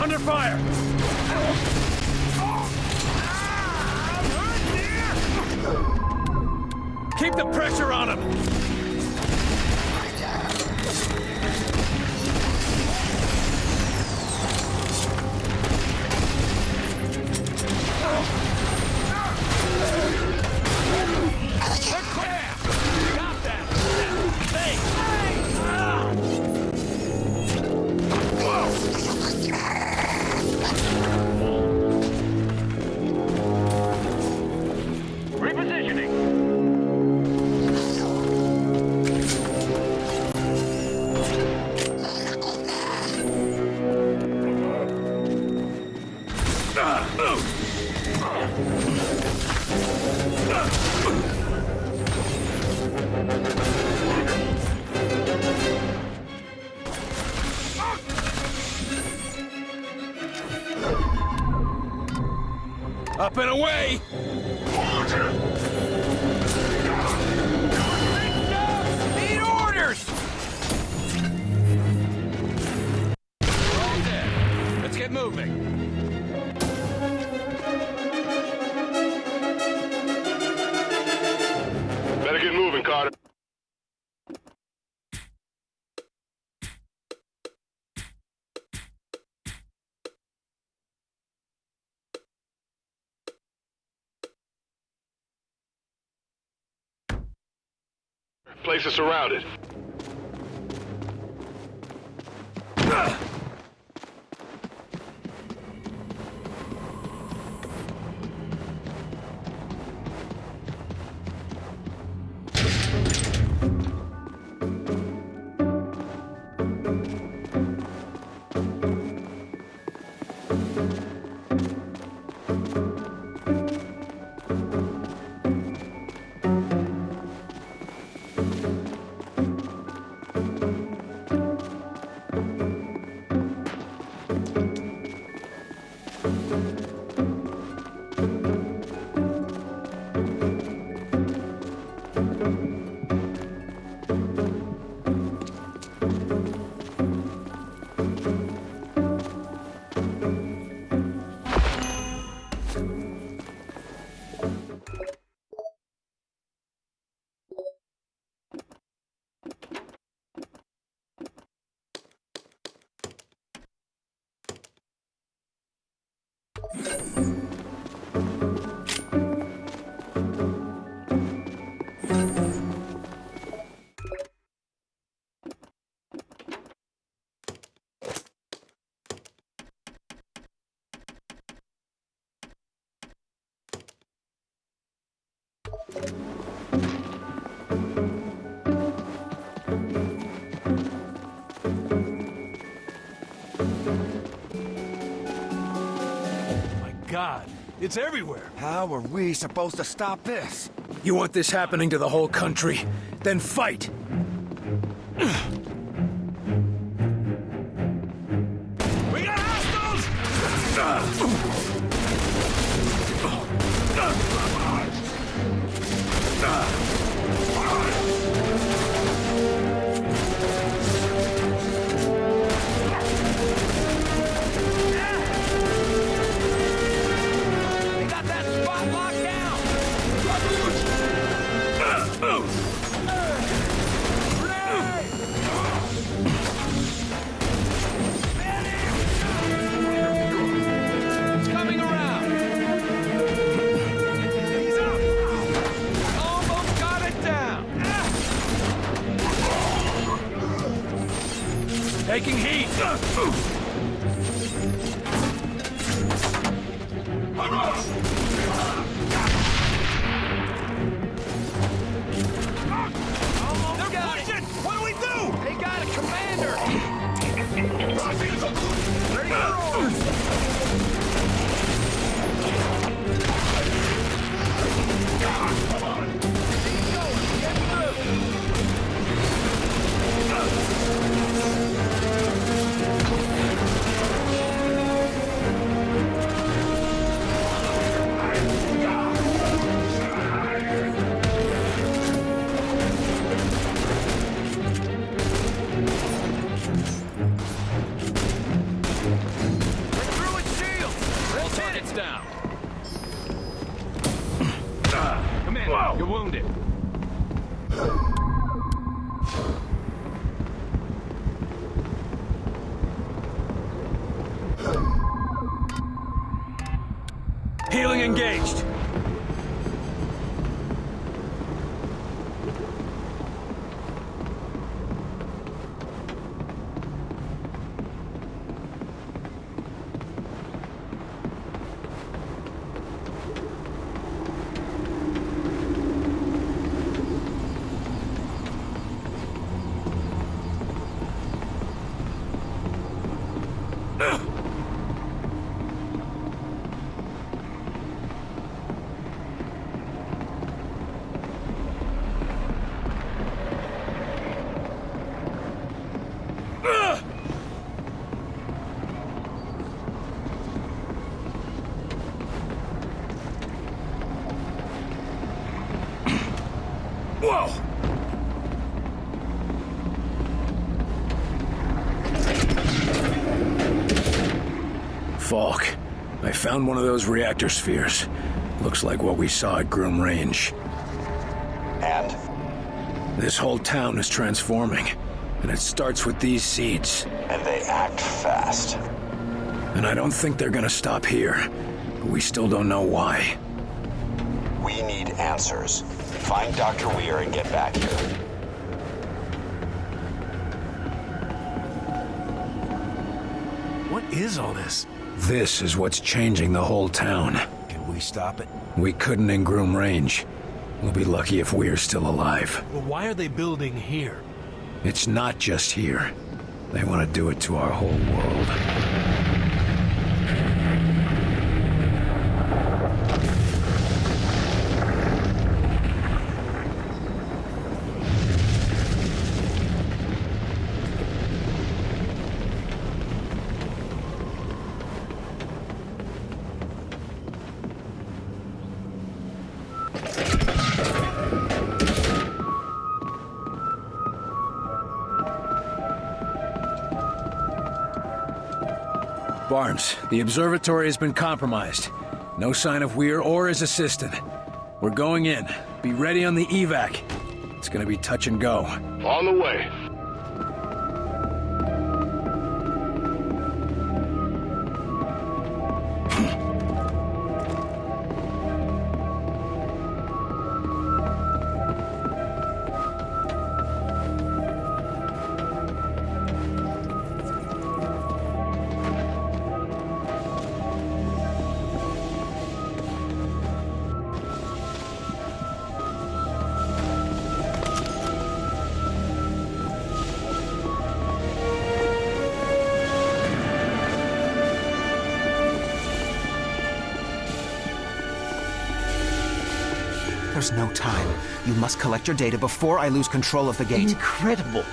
Under fire! Keep the pressure on him! They're clear! Got that! Hey! Up and away! Need orders! We're all dead. Let's get moving. Better get moving, Carter. Place is surrounded. God. It's everywhere. How are we supposed to stop this? You want this happening to the whole country? Then fight! We got hostiles! They got that spot locked down! It's coming around! He's up! Almost got it down! Taking heat! They're pushing! What do we do? They got a commander! Ready for orders! It's down. Commander, you're wounded. Healing engaged. Whoa! Falk, I found one of those reactor spheres. Looks like what we saw at Groom Range. And? This whole town is transforming, and it starts with these seeds. And they act fast. And I don't think they're gonna stop here, but we still don't know why. We need answers. Find Dr. Weir and get back here. What is all this? This is what's changing the whole town. Can we stop it? We couldn't in Groom Range. We'll be lucky if Weir's still alive. Well, why are they building here? It's not just here. They want to do it to our whole world. Barnes, the observatory has been compromised. No sign of Weir or his assistant. We're going in. Be ready on the evac. It's gonna be touch and go. On the way. There's no time. You must collect your data before I lose control of the gate. Incredible.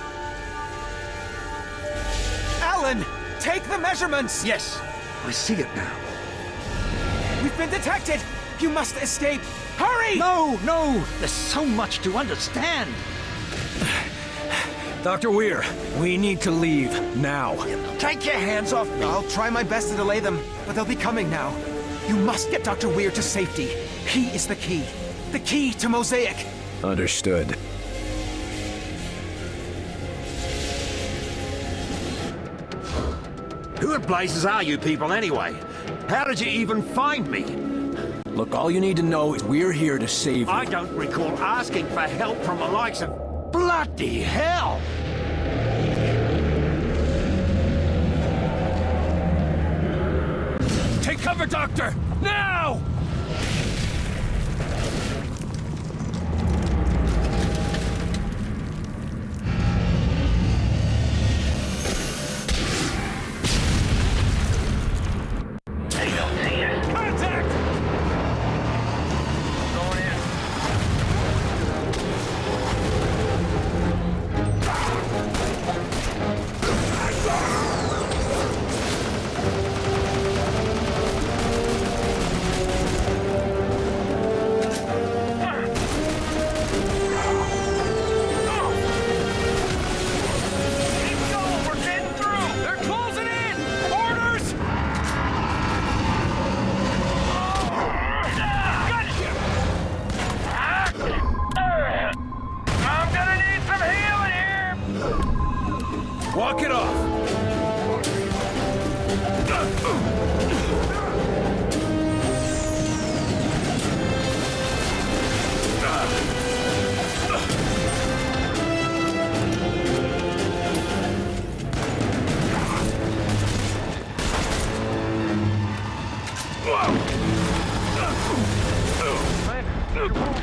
Alan! Take the measurements! Yes, I see it now. We've been detected! You must escape! Hurry! No, no! There's so much to understand. Dr. Weir, we need to leave, now. Take your hands off me! I'll try my best to delay them, but they'll be coming now. You must get Dr. Weir to safety. He is the key. The key to Mosaic. Understood. Who in blazes are you people anyway? How did you even find me? Look, all you need to know is we're here to save you. I don't recall asking for help from the likes of... Bloody hell! Take cover, Doctor! Now! Walk it off!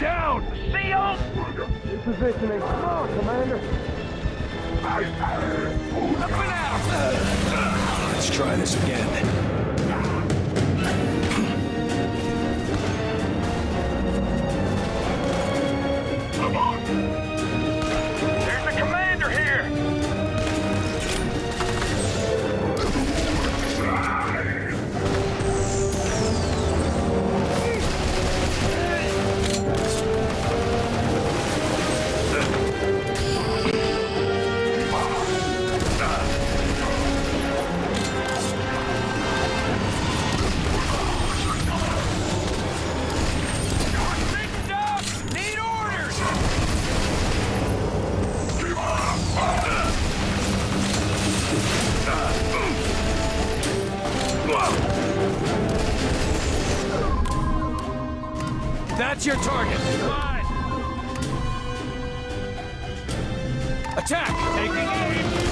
Down! Seal! Repositioning. Oh, Commander. Up and out! Let's try this again. Come on! There's the commander here! That's your target. Attack! Taking aim!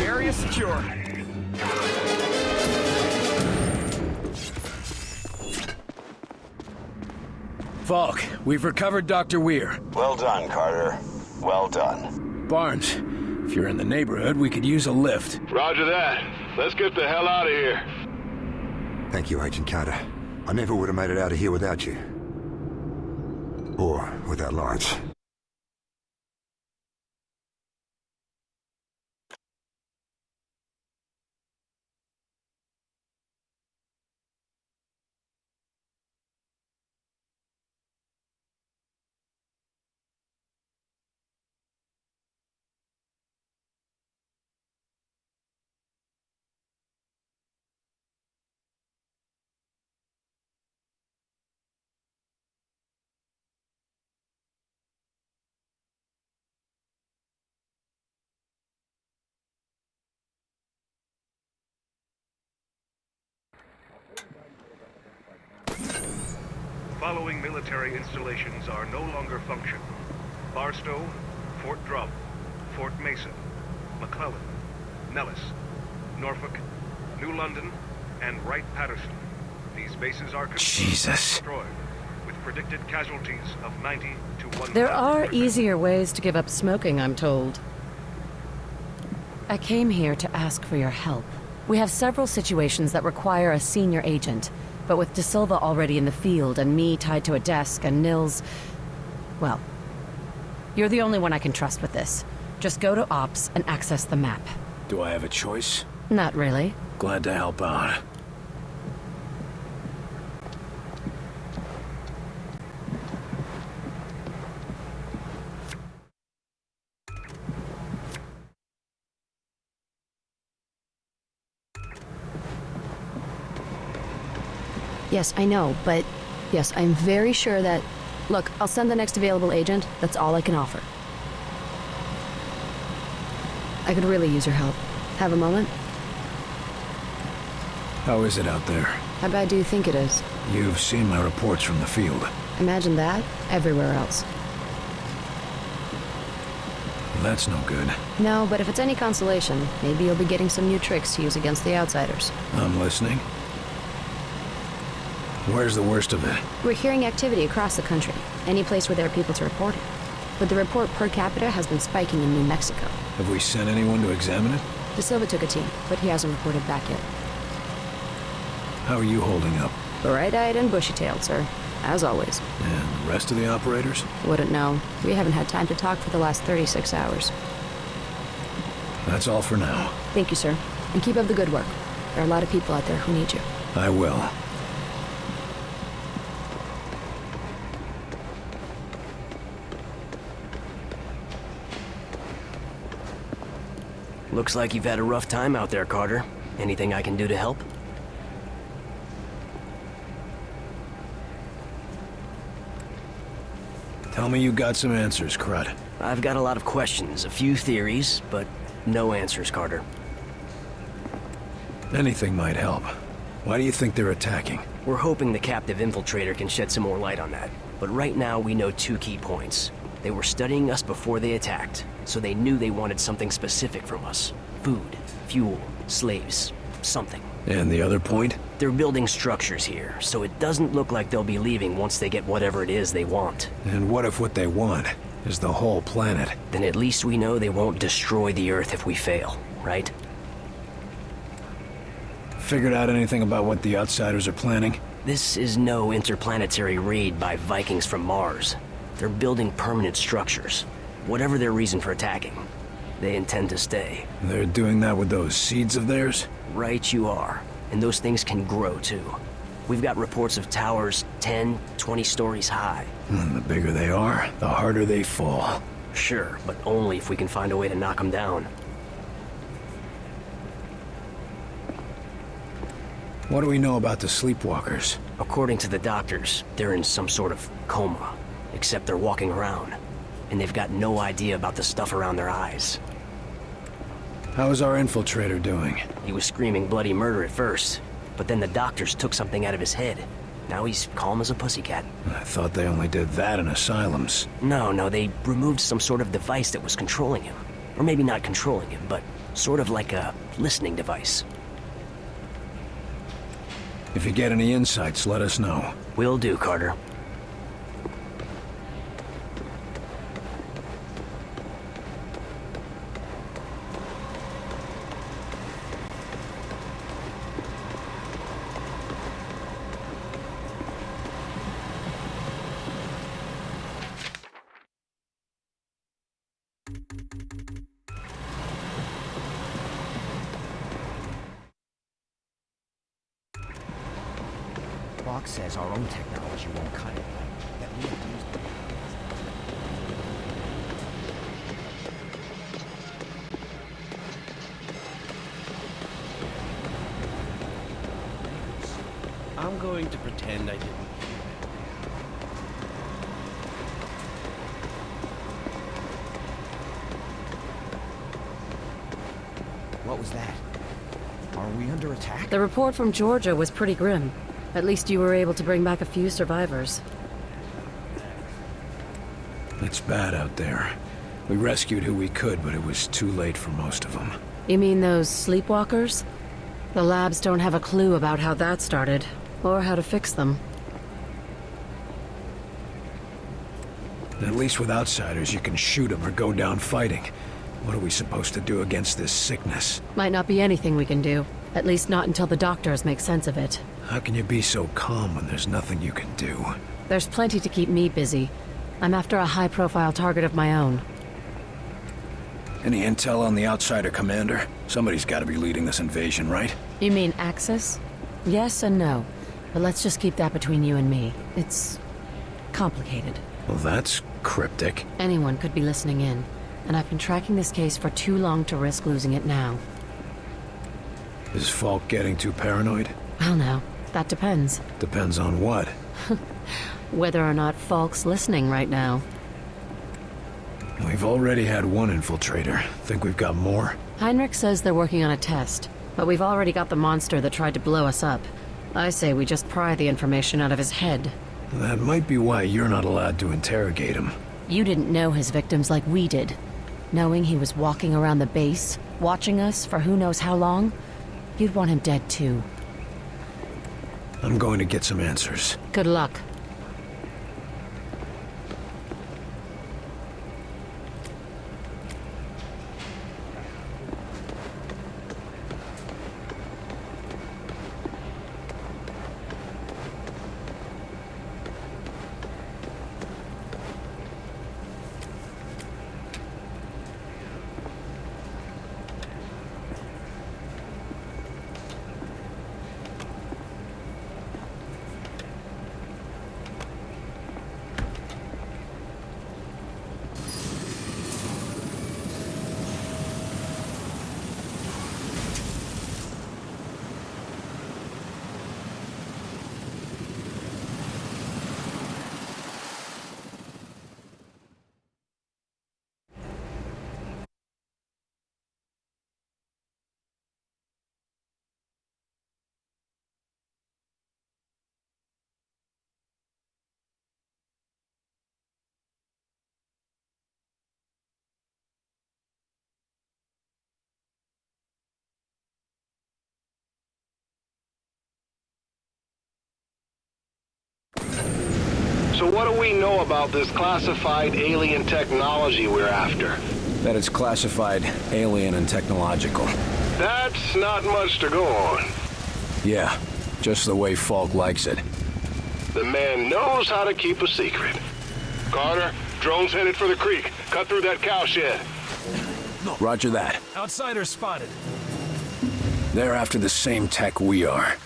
Area secure. Falk, we've recovered Dr. Weir. Well done, Carter. Well done. Barnes, if you're in the neighborhood, we could use a lift. Roger that. Let's get the hell out of here. Thank you, Agent Carter. I never would have made it out of here without you. Or without Lawrence. following military installations are no longer functional. Barstow, Fort Drum, Fort Mason, McClellan, Nellis, Norfolk, New London, and Wright-Patterson. These bases are destroyed, with predicted casualties of 90 to 100. There are easier ways to give up smoking, I'm told. I came here to ask for your help. We have several situations that require a senior agent, but with De Silva already in the field and me tied to a desk and Nils... Well, you're the only one I can trust with this. Just go to Ops and access the map. Do I have a choice? Not really. Glad to help out. Yes, I know, but yes, I'm very sure that... Look, I'll send the next available agent. That's all I can offer. I could really use your help. Have a moment? How is it out there? How bad do you think it is? You've seen my reports from the field. Imagine that everywhere else. That's no good. No, but if it's any consolation, maybe you'll be getting some new tricks to use against the outsiders. I'm listening. Where's the worst of it? We're hearing activity across the country. Any place where there are people to report it. But the report per capita has been spiking in New Mexico. Have we sent anyone to examine it? De Silva took a team, but he hasn't reported back yet. How are you holding up? Bright-eyed and bushy-tailed, sir. As always. And the rest of the operators? Wouldn't know. We haven't had time to talk for the last 36 hours. That's all for now. Thank you, sir. And keep up the good work. There are a lot of people out there who need you. I will. Looks like you've had a rough time out there, Carter. Anything I can do to help? Tell me you got some answers, Crud. I've got a lot of questions, a few theories, but no answers, Carter. Anything might help. Why do you think they're attacking? We're hoping the captive infiltrator can shed some more light on that. But right now, we know 2 key points. They were studying us before they attacked, so they knew they wanted something specific from us. Food, fuel, slaves, something. And the other point? They're building structures here, so it doesn't look like they'll be leaving once they get whatever it is they want. And what if what they want is the whole planet? Then at least we know they won't destroy the Earth if we fail, right? Figured out anything about what the outsiders are planning? This is no interplanetary raid by Vikings from Mars. They're building permanent structures. Whatever their reason for attacking, they intend to stay. They're doing that with those seeds of theirs? Right you are. And those things can grow too. We've got reports of towers 10, 20 stories high. And the bigger they are, the harder they fall. Sure, but only if we can find a way to knock them down. What do we know about the sleepwalkers? According to the doctors, they're in some sort of coma. Except they're walking around. And they've got no idea about the stuff around their eyes. How is our infiltrator doing? He was screaming bloody murder at first. But then the doctors took something out of his head. Now he's calm as a pussycat. I thought they only did that in asylums. No, they removed some sort of device that was controlling him. Or maybe not controlling him, but sort of like a listening device. If you get any insights, let us know. Will do, Carter. Box says our own technology won't cut it. That we have to use I'm going to pretend I didn't. What was that? Are we under attack? The report from Georgia was pretty grim. At least you were able to bring back a few survivors. It's bad out there. We rescued who we could, but it was too late for most of them. You mean those sleepwalkers? The labs don't have a clue about how that started, or how to fix them. At least with outsiders, you can shoot them or go down fighting. What are we supposed to do against this sickness? Might not be anything we can do. At least not until the doctors make sense of it. How can you be so calm when there's nothing you can do? There's plenty to keep me busy. I'm after a high-profile target of my own. Any intel on the outsider commander? Somebody's got to be leading this invasion, right? You mean Axis? Yes and no. But let's just keep that between you and me. It's complicated. Well, that's cryptic. Anyone could be listening in, and I've been tracking this case for too long to risk losing it now. Is Falk getting too paranoid? Well now, that depends. Depends on what? Whether or not Falk's listening right now. We've already had one infiltrator. Think we've got more? Heinrich says they're working on a test, but we've already got the monster that tried to blow us up. I say we just pry the information out of his head. That might be why you're not allowed to interrogate him. You didn't know his victims like we did. Knowing he was walking around the base, watching us for who knows how long, you'd want him dead too. I'm going to get some answers. Good luck. So what do we know about this classified alien technology we're after? That it's classified, alien, and technological. That's not much to go on. Yeah, just the way Falk likes it. The man knows how to keep a secret. Carter, drone's headed for the creek. Cut through that cow shed. Roger that. Outsiders spotted. They're after the same tech we are.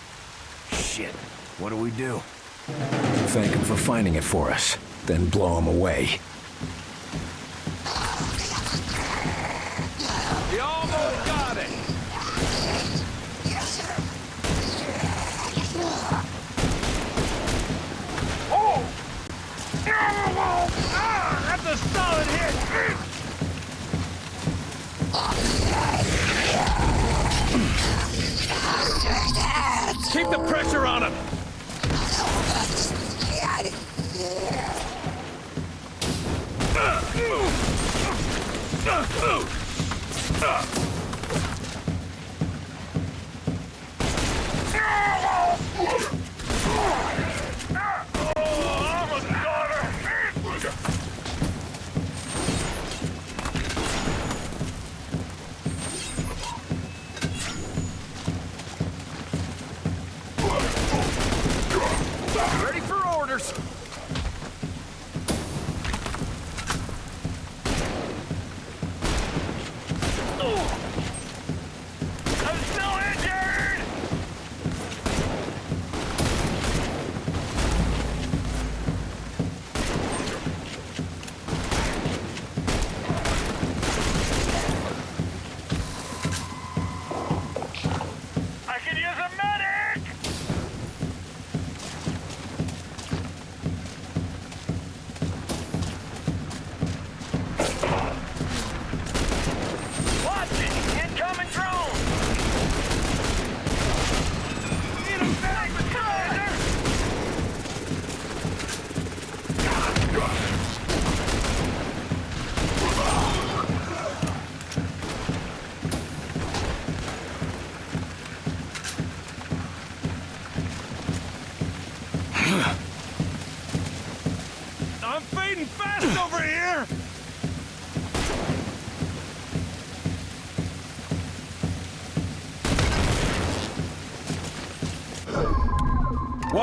Shit. What do we do? Thank them for finding it for us, then blow them away. We almost got it! Oh! Ah, that's a solid hit! Keep the pressure on him! Ready for orders. Oh.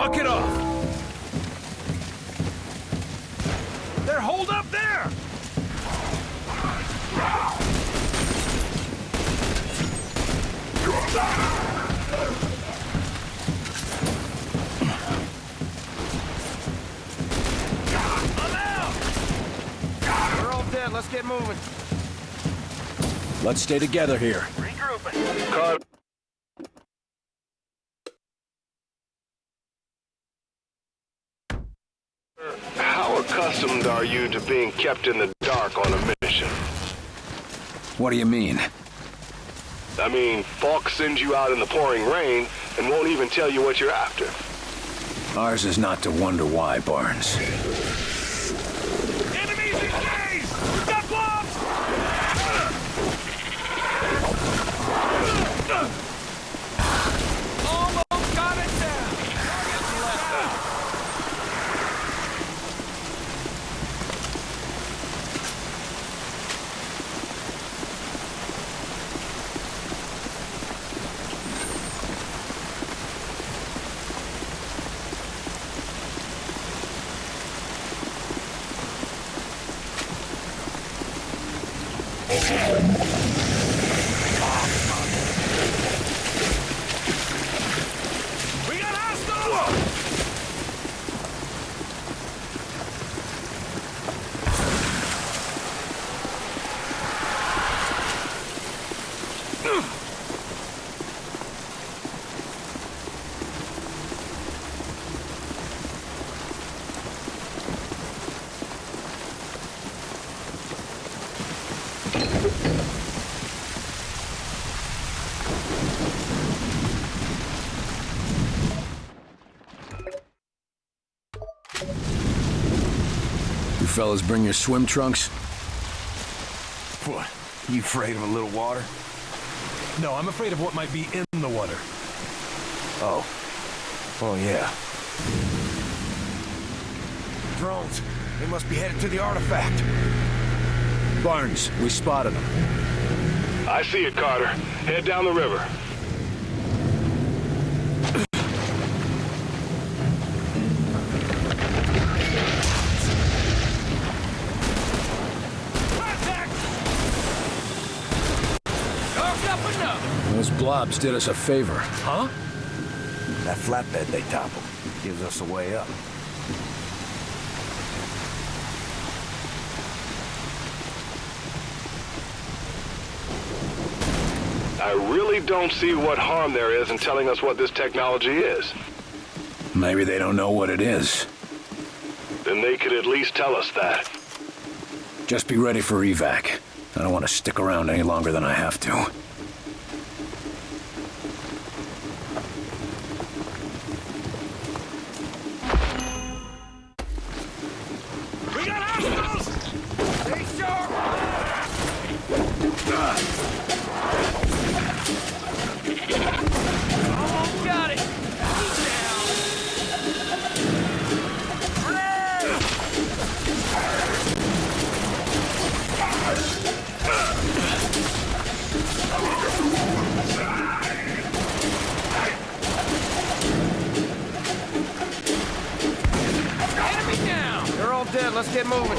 Walk it off! They're holed up there! We're all dead. Let's get moving. Let's stay together here. Carter. How accustomed are you to being kept in the dark on a mission? What do you mean? I mean, Falk sends you out in the pouring rain and won't even tell you what you're after. Ours is not to wonder why, Barnes. Enemies engaged! We've got bombs! Almost got it down. Target's left. We got hostiles! You fellas bring your swim trunks? What? You afraid of a little water? No, I'm afraid of what might be in the water. Oh. Oh, yeah. Drones. They must be headed to the artifact. Barnes, we spotted them. I see it, Carter. Head down the river. Those blobs did us a favor. Huh? That flatbed they toppled gives us a way up. I really don't see what harm there is in telling us what this technology is. Maybe they don't know what it is. Then they could at least tell us that. Just be ready for evac. I don't want to stick around any longer than I have to. We got hostiles! Stay sharp! Almost got it! He's down! Enemy down! They're all dead. Let's get moving.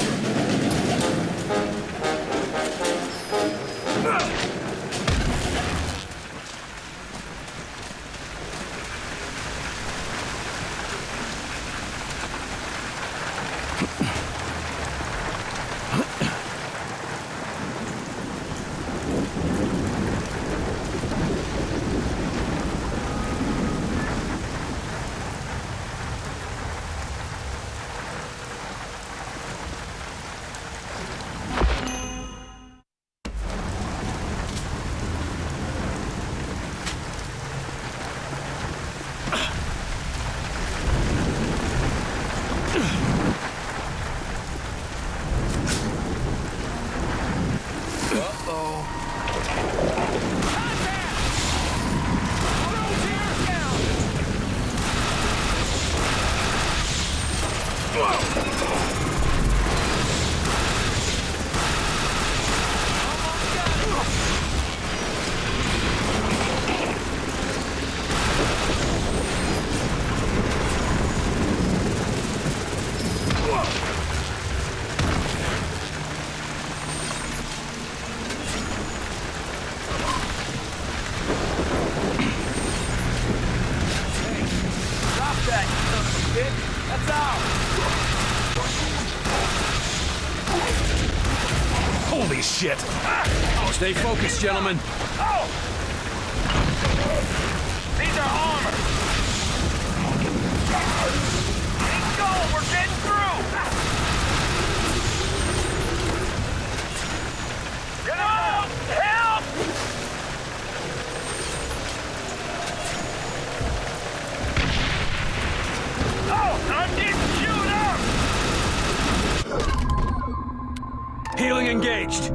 Holy shit! Stay focused, gentlemen. Oh! These are armor! Let's go! We're getting through! Get out! Help! Oh! I'm getting chewed up! Healing engaged.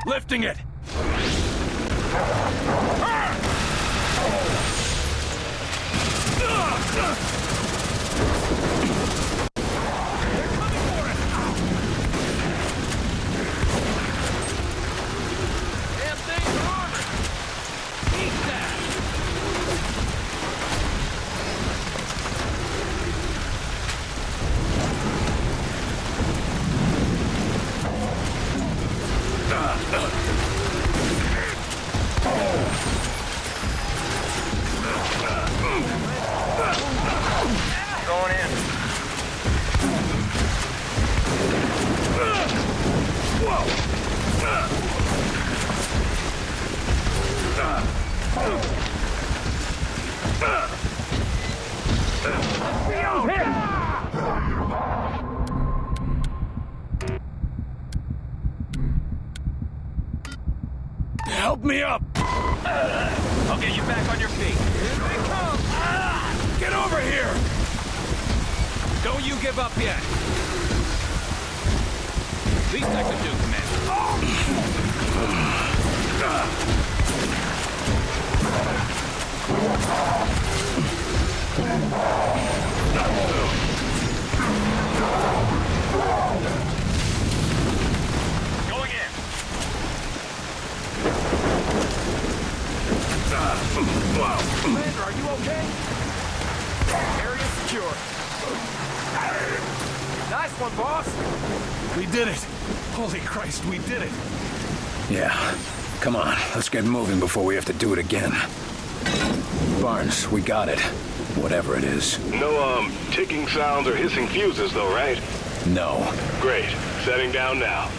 Lifting it. Damn things are armored! Eat that! Going in. Help me up! I'll get you back on your feet. Here they come! Get over here! Don't you give up yet. Least I could do, Commander. Going in. Commander, are you okay? Area secure. Nice one, boss. We did it! Holy Christ, we did it! Yeah. Come on, let's get moving before we have to do it again. Barnes, we got it. Whatever it is. No, ticking sounds or hissing fuses though, right? No. Great. Setting down now.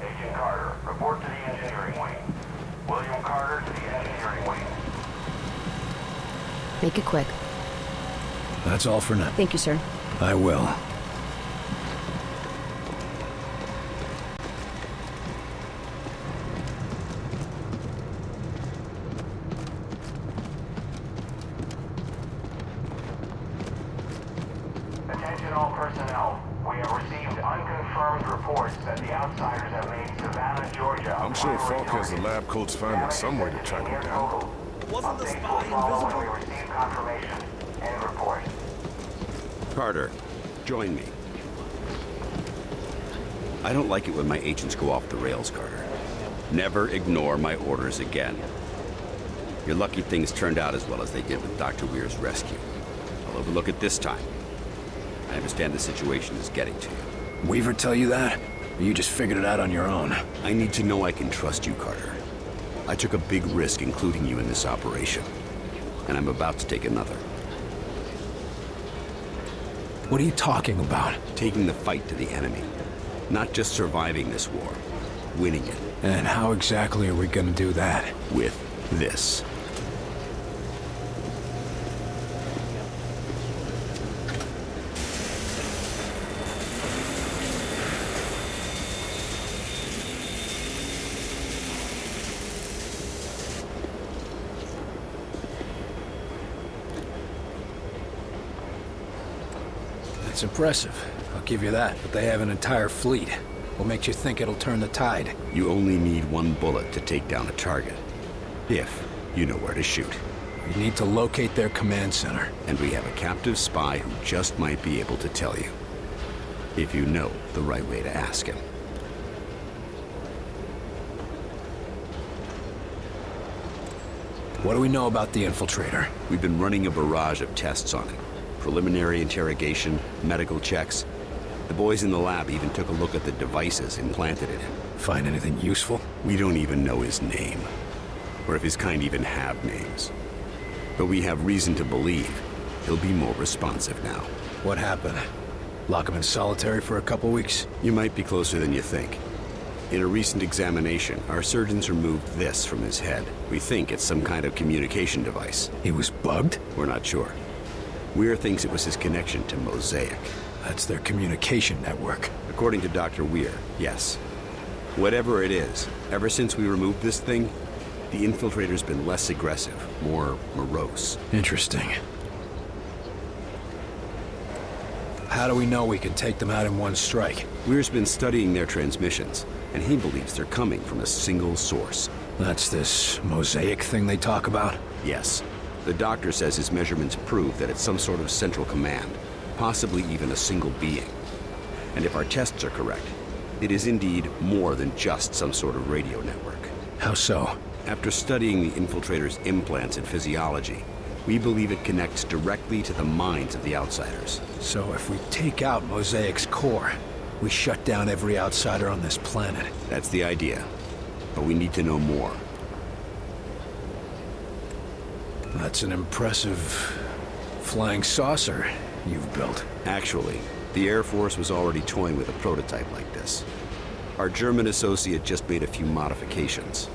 Agent Carter, report to the engineering wing. William Carter to the engineering wing. Make it quick. That's all for now. Thank you, sir. I will. Attention all personnel. We have received unconfirmed reports that the outsiders have made Savannah, Georgia. I'm sure Falk has the lab coats finding some way to track him down. Wasn't the spy invisible? When we receive confirmation. End report. Carter, join me. I don't like it when my agents go off the rails, Carter. Never ignore my orders again. You're lucky things turned out as well as they did with Dr. Weir's rescue. I'll overlook it this time. I understand the situation is getting to you. Weaver tell you that? Or you just figured it out on your own? I need to know I can trust you, Carter. I took a big risk including you in this operation, and I'm about to take another. What are you talking about? Taking the fight to the enemy. Not just surviving this war, winning it. And how exactly are we gonna do that? With this. That's impressive. I'll give you that, but they have an entire fleet. What makes you think it'll turn the tide? You only need one bullet to take down a target. If you know where to shoot. We need to locate their command center. And we have a captive spy who just might be able to tell you. If you know the right way to ask him. What do we know about the infiltrator? We've been running a barrage of tests on it. Preliminary interrogation, medical checks. The boys in the lab even took a look at the devices implanted in him. Find anything useful? We don't even know his name. Or if his kind even have names. But we have reason to believe he'll be more responsive now. What happened? Lock him in solitary for a couple weeks? You might be closer than you think. In a recent examination, our surgeons removed this from his head. We think it's some kind of communication device. He was bugged? We're not sure. Weir thinks it was his connection to Mosaic. That's their communication network. According to Dr. Weir, yes. Whatever it is, ever since we removed this thing, the infiltrator's been less aggressive, more morose. Interesting. How do we know we can take them out in one strike? Weir's been studying their transmissions, and he believes they're coming from a single source. That's this Mosaic thing they talk about? Yes. The doctor says his measurements prove that it's some sort of central command, possibly even a single being. And if our tests are correct, it is indeed more than just some sort of radio network. How so? After studying the infiltrator's implants and physiology, we believe it connects directly to the minds of the outsiders. So if we take out Mosaic's core, we shut down every outsider on this planet. That's the idea. But we need to know more. That's an impressive flying saucer you've built. Actually, the Air Force was already toying with a prototype like this. Our German associate just made a few modifications,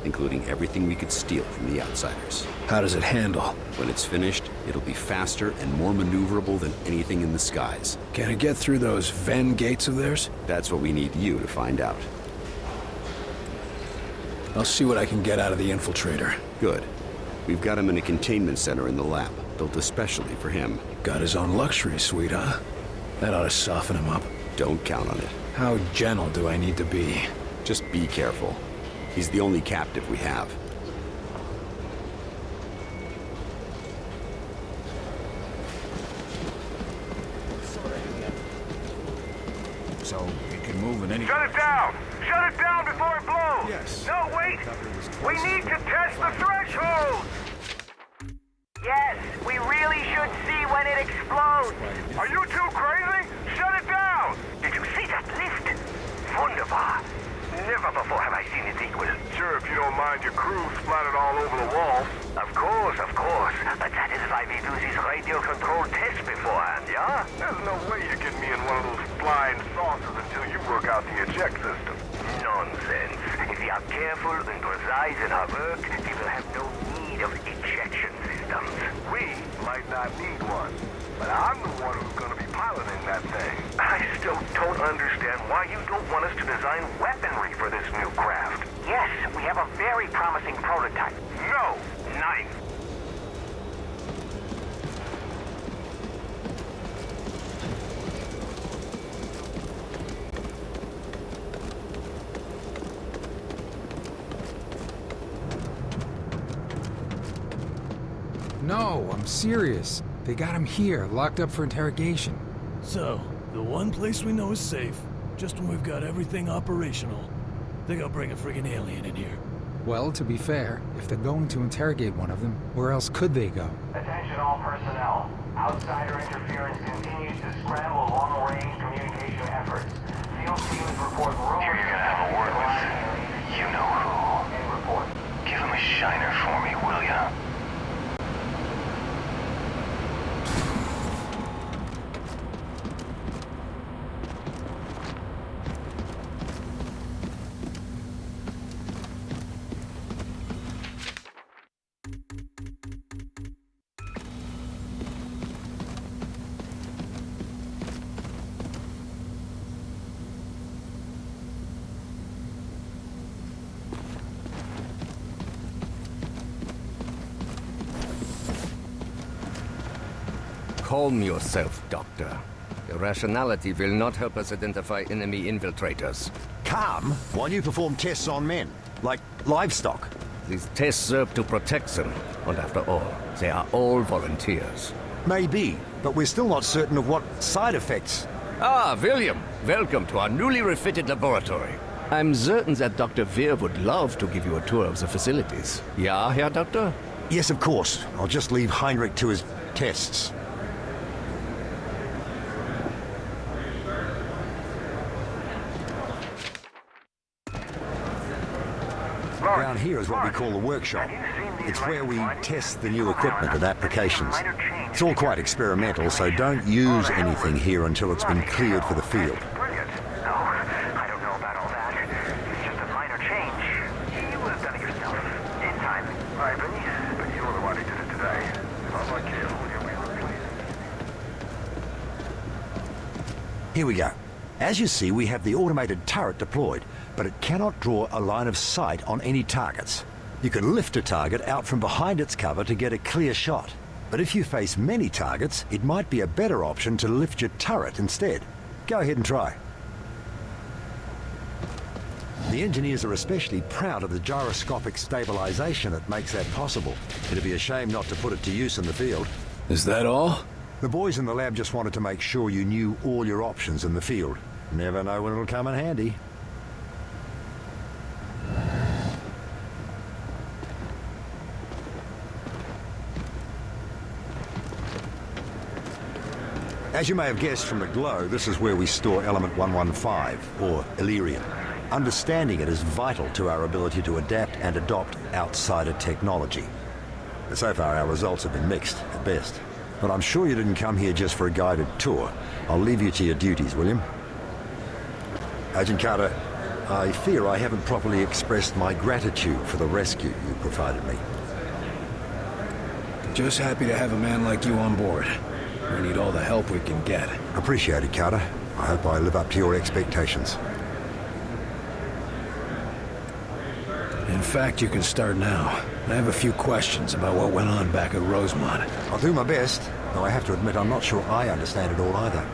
including everything we could steal from the outsiders. How does it handle? When it's finished, it'll be faster and more maneuverable than anything in the skies. Can it get through those Venn gates of theirs? That's what we need you to find out. I'll see what I can get out of the infiltrator. Good. We've got him in a containment center in the lab, built especially for him. Got his own luxury suite, huh? That ought to soften him up. Don't count on it. How gentle do I need to be? Just be careful. He's the only captive we have. So, it can move in any... Shut it down! Shut it down before it blows! Yes. No, wait! We need to test the threshold! Yes, we really should see when it explodes! Are you too crazy? Shut it down! Did you see that lift? Wunderbar! Never before have I seen its equal. Sure, if you don't mind your crew splattered all over the walls. Of course. But satisfy me do this radio-controlled test beforehand, yeah? There's no way you're getting me in one of those flying saucers until you work out the eject system. Nonsense. If we are careful and precise in our work, we will have no need of ejection systems. We might not need one. But I'm the one who's going to be piloting that thing. I still don't understand why you don't want us to design weaponry for this new craft. Yes, we have a very promising prototype. No, knife. No, I'm serious. They got him here, locked up for interrogation. So, the one place we know is safe, just when we've got everything operational. Think I'll bring a friggin' alien in here. Well, to be fair, if they're going to interrogate one of them, where else could they go? Attention all personnel. Outsider interference continues to scramble long-range communication efforts. Field teams report rumors... You're gonna have a word with you know who. And report. Give him a shiner for me, will ya? Calm yourself, Doctor. Irrationality will not help us identify enemy infiltrators. Calm while you perform tests on men, like livestock. These tests serve to protect them, and after all, they are all volunteers. Maybe, but we're still not certain of what side effects. Ah, William, welcome to our newly refitted laboratory. I'm certain that Dr. Weir would love to give you a tour of the facilities. Yeah, Herr Doctor? Yes, of course. I'll just leave Heinrich to his tests. Down here is what we call the workshop. It's where we test the new equipment and applications. It's all quite experimental, so don't use anything here until it's been cleared for the field. Brilliant. No, I don't know about all that. It's just a minor change. You would have done it yourself. In time. Ivan, but you're the one who did it today. If I'm not careful, you'll be replaced. Here we go. As you see, we have the automated turret deployed, but it cannot draw a line of sight on any targets. You can lift a target out from behind its cover to get a clear shot. But if you face many targets, it might be a better option to lift your turret instead. Go ahead and try. The engineers are especially proud of the gyroscopic stabilization that makes that possible. It'd be a shame not to put it to use in the field. Is that all? The boys in the lab just wanted to make sure you knew all your options in the field. Never know when it'll come in handy. As you may have guessed from the glow, this is where we store element 115, or Illyrium. Understanding it is vital to our ability to adapt and adopt outsider technology. So far, our results have been mixed, at best. But I'm sure you didn't come here just for a guided tour. I'll leave you to your duties, William. Agent Carter, I fear I haven't properly expressed my gratitude for the rescue you provided me. Just happy to have a man like you on board. We need all the help we can get. Appreciate it, Carter. I hope I live up to your expectations. In fact, you can start now. I have a few questions about what went on back at Rosemont. I'll do my best, though I have to admit I'm not sure I understand it all either.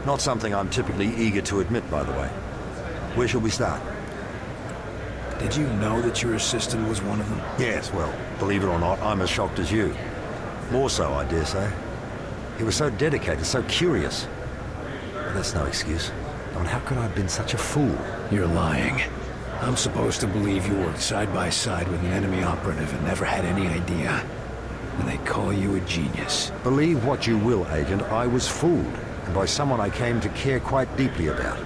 Not something I'm typically eager to admit, by the way. Where shall we start? Did you know that your assistant was one of them? Yes, well, believe it or not, I'm as shocked as you. More so, I dare say. He was so dedicated, so curious. But that's no excuse. I mean, how could I have been such a fool? You're lying. I'm supposed to believe you worked side by side with an enemy operative and never had any idea. And they call you a genius. Believe what you will, Agent, I was fooled. And by someone I came to care quite deeply about.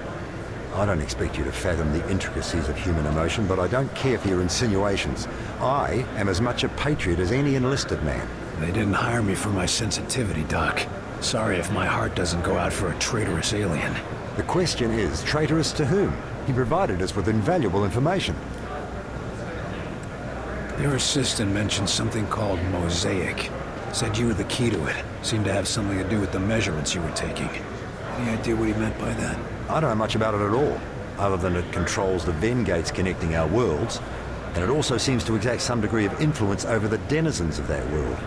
I don't expect you to fathom the intricacies of human emotion, but I don't care for your insinuations. I am as much a patriot as any enlisted man. They didn't hire me for my sensitivity, Doc. Sorry if my heart doesn't go out for a traitorous alien. The question is, traitorous to whom? He provided us with invaluable information. Your assistant mentioned something called Mosaic. Said you were the key to it. Seemed to have something to do with the measurements you were taking. Any idea what he meant by that? I don't know much about it at all, other than it controls the Venn gates connecting our worlds, and it also seems to exact some degree of influence over the denizens of that world.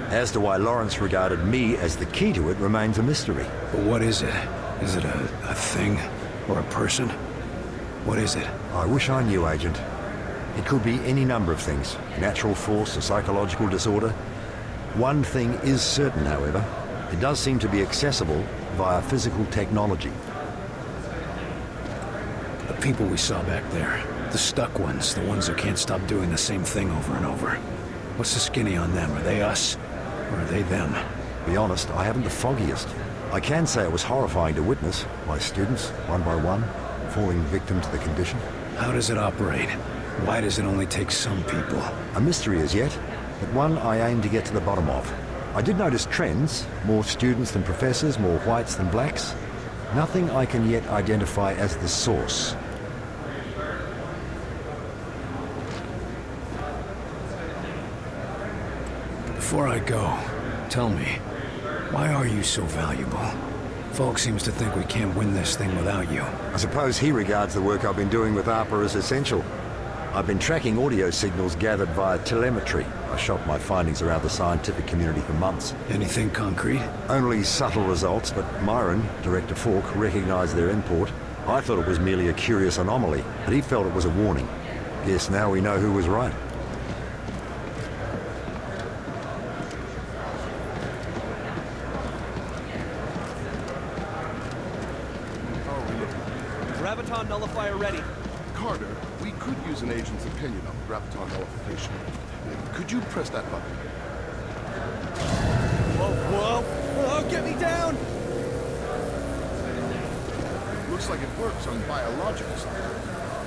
As to why Lawrence regarded me as the key to it remains a mystery. But what is it? Is it a thing? Or a person? What is it? I wish I knew, Agent. It could be any number of things. Natural force, a psychological disorder. One thing is certain, however. It does seem to be accessible via physical technology. The people we saw back there. The stuck ones. The ones who can't stop doing the same thing over and over. What's the skinny on them? Are they us? Or are they them? To be honest, I haven't the foggiest. I can say it was horrifying to witness. My students, one by one, falling victim to the condition. How does it operate? Why does it only take some people? A mystery as yet, but one I aim to get to the bottom of. I did notice trends. More students than professors, more whites than blacks. Nothing I can yet identify as the source. Before I go, tell me, why are you so valuable? Folk seems to think we can't win this thing without you. I suppose he regards the work I've been doing with ARPA as essential. I've been tracking audio signals gathered via telemetry. I shot my findings around the scientific community for months. Anything concrete? Only subtle results, but Myron, Director Falk, recognized their import. I thought it was merely a curious anomaly, but he felt it was a warning. Guess now we know who was right. Graviton nullifier ready. Carter, we could use an agent's opinion on graviton nullification. Could you press that button? Whoa, whoa! Oh, get me down! Looks like it works on biologicals.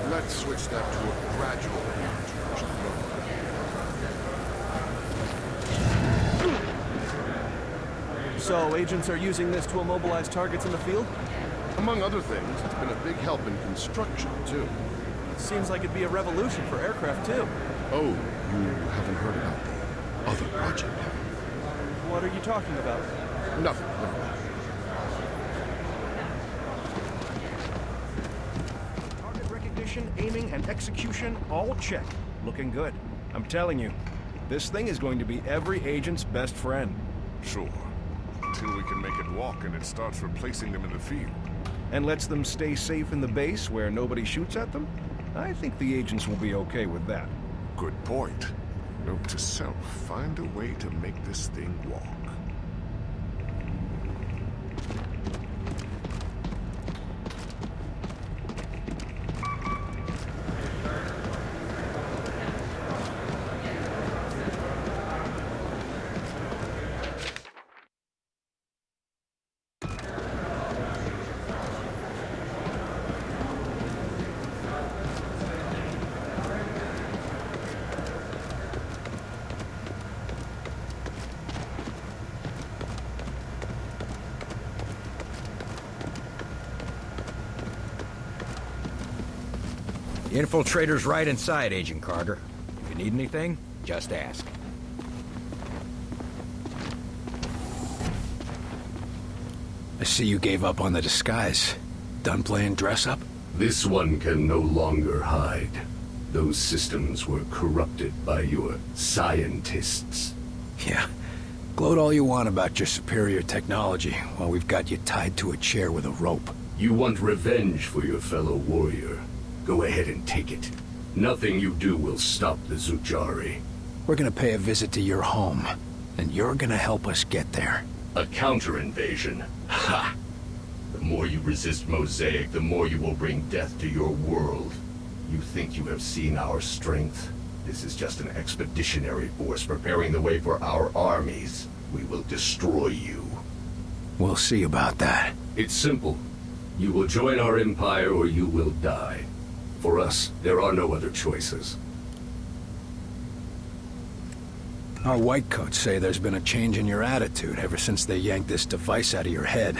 Let's switch that to a gradual introduction. So, agents are using this to immobilize targets in the field? Among other things, it's been a big help in construction, too. Seems like it'd be a revolution for aircraft, too. Oh, you haven't heard about the other project, have you? What are you talking about? Nothing, never mind. Target recognition, aiming, and execution, all check. Looking good. I'm telling you, this thing is going to be every agent's best friend. Sure. Until we can make it walk and it starts replacing them in the field. And lets them stay safe in the base where nobody shoots at them? I think the agents will be okay with that. Good point. Note to self, find a way to make this thing walk. The infiltrator's right inside, Agent Carter. If you need anything, just ask. I see you gave up on the disguise. Done playing dress-up? This one can no longer hide. Those systems were corrupted by your scientists. Yeah. Gloat all you want about your superior technology while we've got you tied to a chair with a rope. You want revenge for your fellow warrior. Go ahead and take it. Nothing you do will stop the Zujari. We're gonna pay a visit to your home, and you're gonna help us get there. A counter-invasion. Ha! The more you resist Mosaic, the more you will bring death to your world. You think you have seen our strength? This is just an expeditionary force preparing the way for our armies. We will destroy you. We'll see about that. It's simple. You will join our empire or you will die. For us, there are no other choices. Our whitecoats say there's been a change in your attitude ever since they yanked this device out of your head.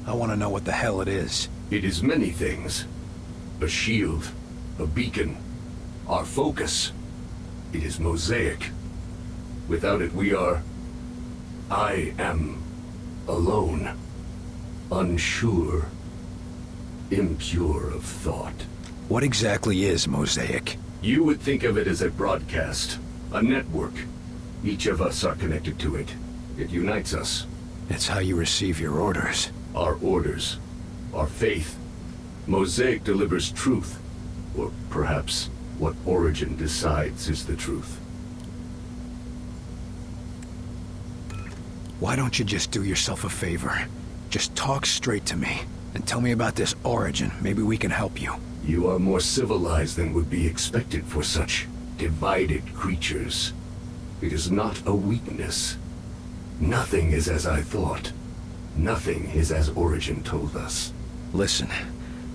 I want to know what the hell it is. It is many things. A shield, a beacon, our focus. It is Mosaic. Without it, we are... I am alone, unsure, impure of thought. What exactly is Mosaic? You would think of it as a broadcast, a network. Each of us are connected to it. It unites us. It's how you receive your orders. Our orders, our faith. Mosaic delivers truth, or perhaps what Origin decides is the truth. Why don't you just do yourself a favor? Just talk straight to me, and tell me about this Origin. Maybe we can help you. You are more civilized than would be expected for such divided creatures. It is not a weakness. Nothing is as I thought. Nothing is as Origin told us. Listen,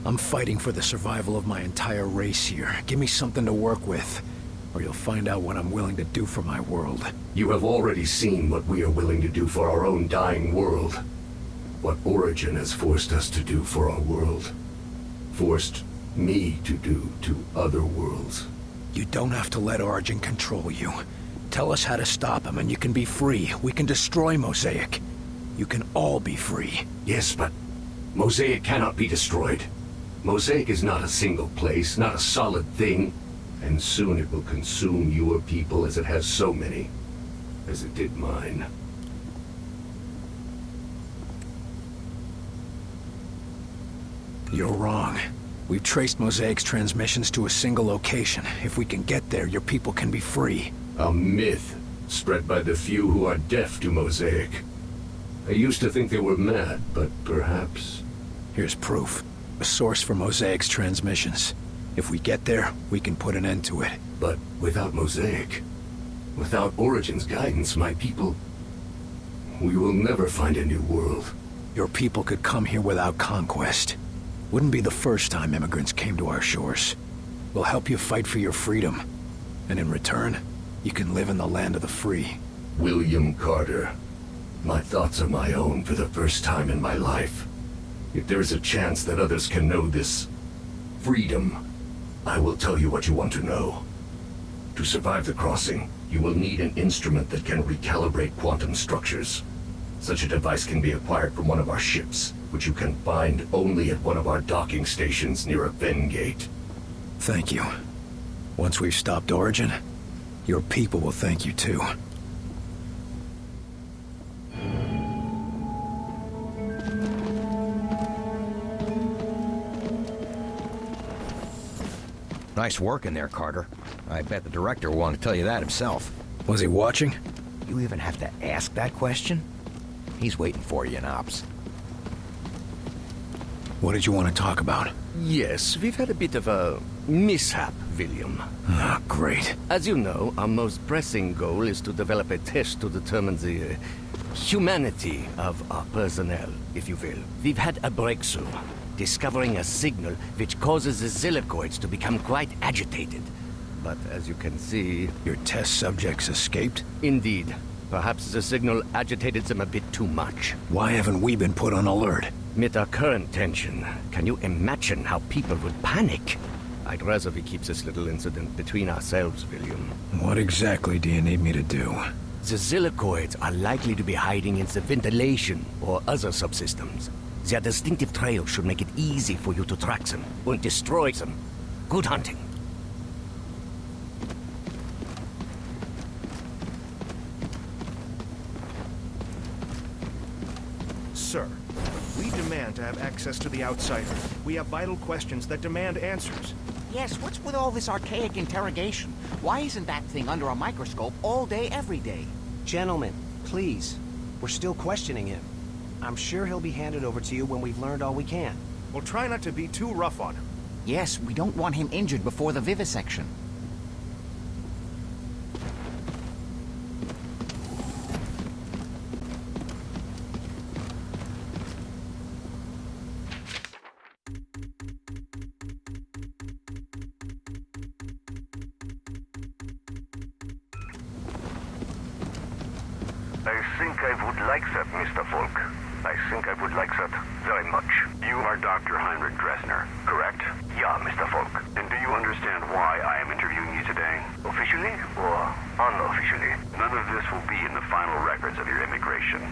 I'm fighting for the survival of my entire race here. Give me something to work with, or you'll find out what I'm willing to do for my world. You have already seen what we are willing to do for our own dying world. What Origin has forced us to do for our world. Forced me to do to other worlds. You don't have to let Origin control you. Tell us how to stop him and you can be free. We can destroy Mosaic. You can all be free. Yes, but Mosaic cannot be destroyed. Mosaic is not a single place, not a solid thing. and soon it will consume your people as it has so many, as it did mine. You're wrong. We've traced Mosaic's transmissions to a single location. If we can get there, your people can be free. A myth spread by the few who are deaf to Mosaic. I used to think they were mad, but perhaps... Here's proof. A source for Mosaic's transmissions. If we get there, we can put an end to it. But without Mosaic, without Origin's guidance, my people... we will never find a new world. Your people could come here without conquest. Wouldn't be the first time immigrants came to our shores. We'll help you fight for your freedom. And in return, you can live in the land of the free. William Carter. My thoughts are my own for the first time in my life. If there is a chance that others can know this freedom, I will tell you what you want to know. To survive the crossing, you will need an instrument that can recalibrate quantum structures. Such a device can be acquired from one of our ships, which you can find only at one of our docking stations near a Ven gate. Thank you. Once we've stopped Origin, your people will thank you too. Nice work in there, Carter. I bet the director will want to tell you that himself. Was he watching? You even have to ask that question? He's waiting for you in Ops. What did you want to talk about? Yes, we've had a bit of a mishap, William. Ah, great. As you know, our most pressing goal is to develop a test to determine the humanity of our personnel, if you will. We've had a breakthrough, discovering a signal which causes the Zillicoids to become quite agitated. But as you can see... Your test subjects escaped? Indeed. Perhaps the signal agitated them a bit too much. Why haven't we been put on alert? With our current tension, can you imagine how people would panic? I'd rather we keep this little incident between ourselves, William. What exactly do you need me to do? The Zillicoids are likely to be hiding in the ventilation or other subsystems. Their distinctive trail should make it easy for you to track them and destroy them. Good hunting. Sir, we demand to have access to the Outsider. We have vital questions that demand answers. Yes, what's with all this archaic interrogation? Why isn't that thing under a microscope all day, every day? Gentlemen, please. We're still questioning him. I'm sure he'll be handed over to you when we've learned all we can. Well, try not to be too rough on him. Yes, we don't want him injured before the vivisection. I think I would like that, Mr. Volk. I think I would like that very much. You are Dr. Heinrich Dressner, correct? Yeah, Mr. Volk. And do you understand why I am interviewing you today? Officially or unofficially? None of this will be in the final records of your immigration.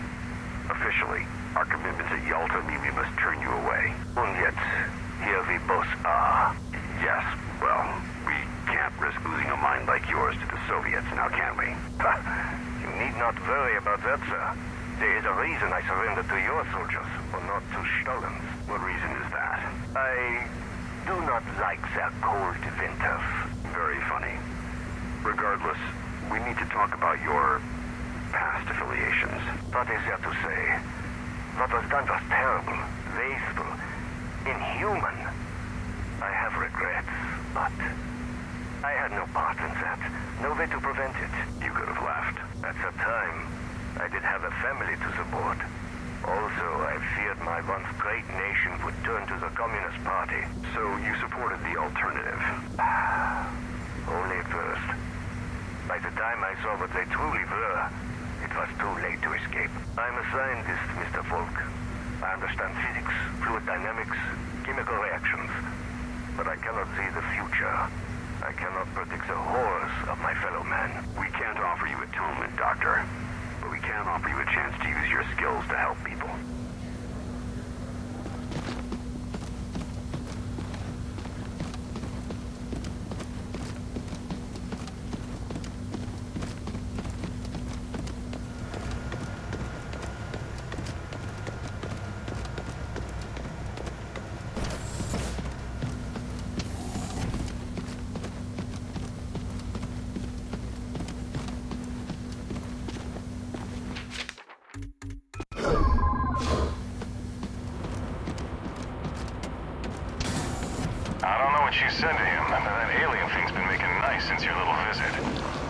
Officially, our commitments at Yalta mean we must turn you away. And yet, here we both are. Yes, well, we can't risk losing a mind like yours to the Soviets, now can we? You need not worry about that, sir. There is a reason I surrendered to your soldiers, or not to Stalin's. What reason is that? I do not like their cold winters. Very funny. Regardless, we need to talk about your past affiliations. What is there to say? What was done was terrible, wasteful, inhuman. I have regrets, but I had no part in that. No way to prevent it. You could have left. At the time, I did have a family to support. Also, I feared my once great nation would turn to the Communist Party. So you supported the alternative? Only at first. By the time I saw what they truly were, it was too late to escape. I'm a scientist, Mr. Volk. I understand physics, fluid dynamics, chemical reactions. But I cannot see the future. I cannot predict the horrors of my fellow man. We can't offer you atonement, Doctor. But we can offer you a chance to use your skills to help people. you said to him, but that alien thing's been making nice since your little visit.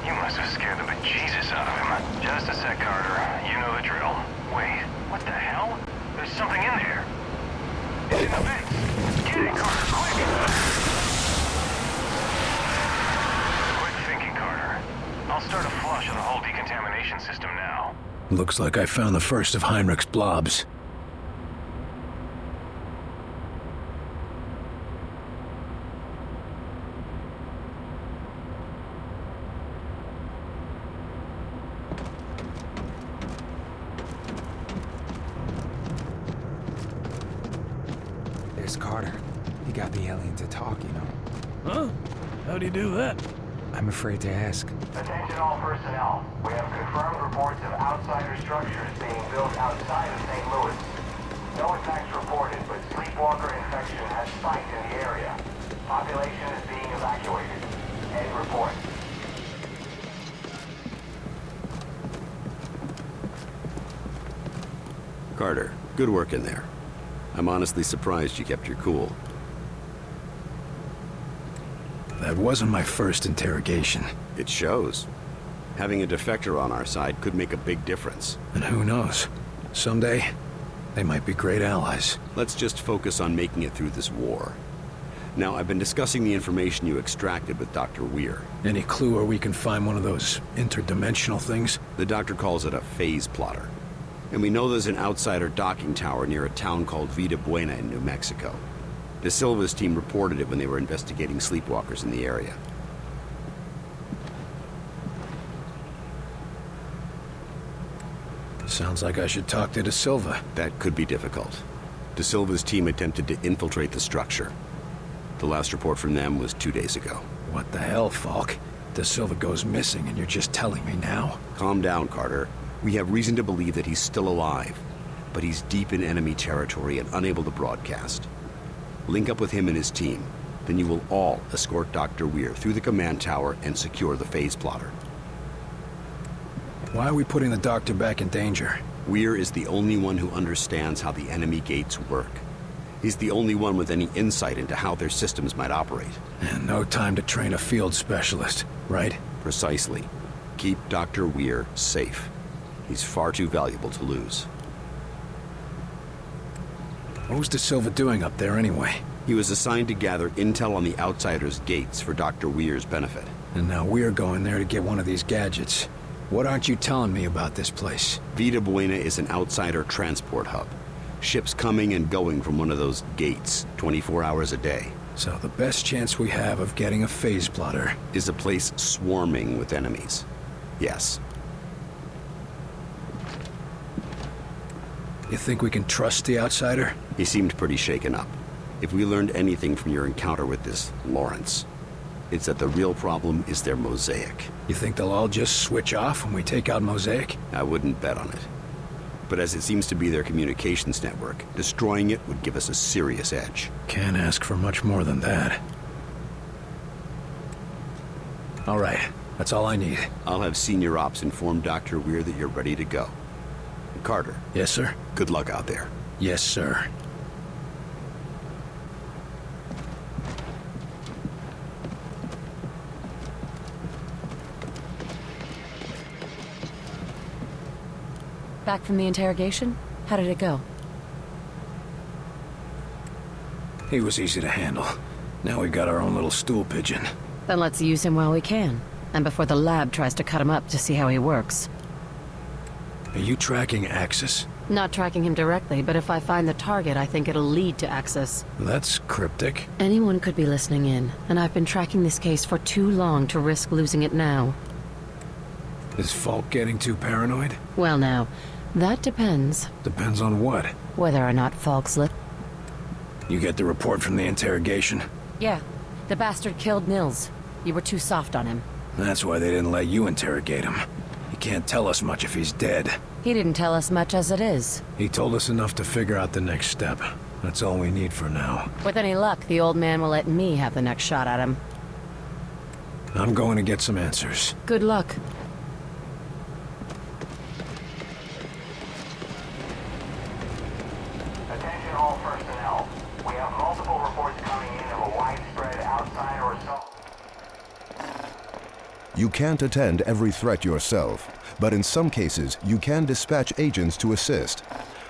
You must have scared the bejesus out of him. Just a sec, Carter. You know the drill. Wait, what the hell? There's something in there. It's in the vents. Get it, Carter, quick! Quick thinking, Carter. I'll start a flush of the whole decontamination system now. Looks like I found the first of Heinrich's blobs. There's Carter. He got the alien to talk, you know. Huh? How'd he do that? I'm afraid to ask. Attention all personnel. We have confirmed reports of outsider structures being built outside of St. Louis. No attacks reported, but sleepwalker infection has spiked in the area. Population is being evacuated. End report. Carter, good work in there. I'm honestly surprised you kept your cool. That wasn't my first interrogation. It shows. Having a defector on our side could make a big difference. And who knows? Someday, they might be great allies. Let's just focus on making it through this war. Now, I've been discussing the information you extracted with Dr. Weir. Any clue where we can find one of those interdimensional things? The doctor calls it a phase plotter. And we know there's an outsider docking tower near a town called Vida Buena in New Mexico. De Silva's team reported it when they were investigating sleepwalkers in the area. Sounds like I should talk to De Silva. That could be difficult. De Silva's team attempted to infiltrate the structure. The last report from them was 2 days ago. What the hell, Falk? De Silva goes missing and you're just telling me now? Calm down, Carter. We have reason to believe that he's still alive, but he's deep in enemy territory and unable to broadcast. Link up with him and his team. Then you will all escort Dr. Weir through the command tower and secure the phase plotter. Why are we putting the doctor back in danger? Weir is the only one who understands how the enemy gates work. He's the only one with any insight into how their systems might operate. And no time to train a field specialist, right? Precisely. Keep Dr. Weir safe. He's far too valuable to lose. What was De Silva doing up there anyway? He was assigned to gather intel on the Outsider's gates for Dr. Weir's benefit. And now we're going there to get one of these gadgets. What aren't you telling me about this place? Vida Buena is an Outsider transport hub. Ships coming and going from one of those gates, 24 hours a day. So the best chance we have of getting a phase plotter is a place swarming with enemies. Yes. You think we can trust the Outsider? He seemed pretty shaken up. If we learned anything from your encounter with this Lawrence, it's that the real problem is their Mosaic. You think they'll all just switch off when we take out Mosaic? I wouldn't bet on it. But as it seems to be their communications network, destroying it would give us a serious edge. Can't ask for much more than that. All right, that's all I need. I'll have Senior Ops inform Dr. Weir that you're ready to go. Carter. Yes, sir? Good luck out there. Yes, sir. Back from the interrogation? How did it go? He was easy to handle. Now we've got our own little stool pigeon. Then let's use him while we can. And before the lab tries to cut him up to see how he works. Are you tracking Axis? Not tracking him directly, but if I find the target, I think it'll lead to Axis. That's cryptic. Anyone could be listening in, and I've been tracking this case for too long to risk losing it now. Is Falk getting too paranoid? Well now, that depends. Depends on what? Whether or not Falk slipped. You get the report from the interrogation? Yeah. The bastard killed Nils. You were too soft on him. That's why they didn't let you interrogate him. He can't tell us much if he's dead. He didn't tell us much as it is. He told us enough to figure out the next step. That's all we need for now. With any luck, the old man will let me have the next shot at him. I'm going to get some answers. Good luck. Attention all personnel. We have multiple reports coming in of a widespread outside You can't attend every threat yourself, but in some cases, you can dispatch agents to assist.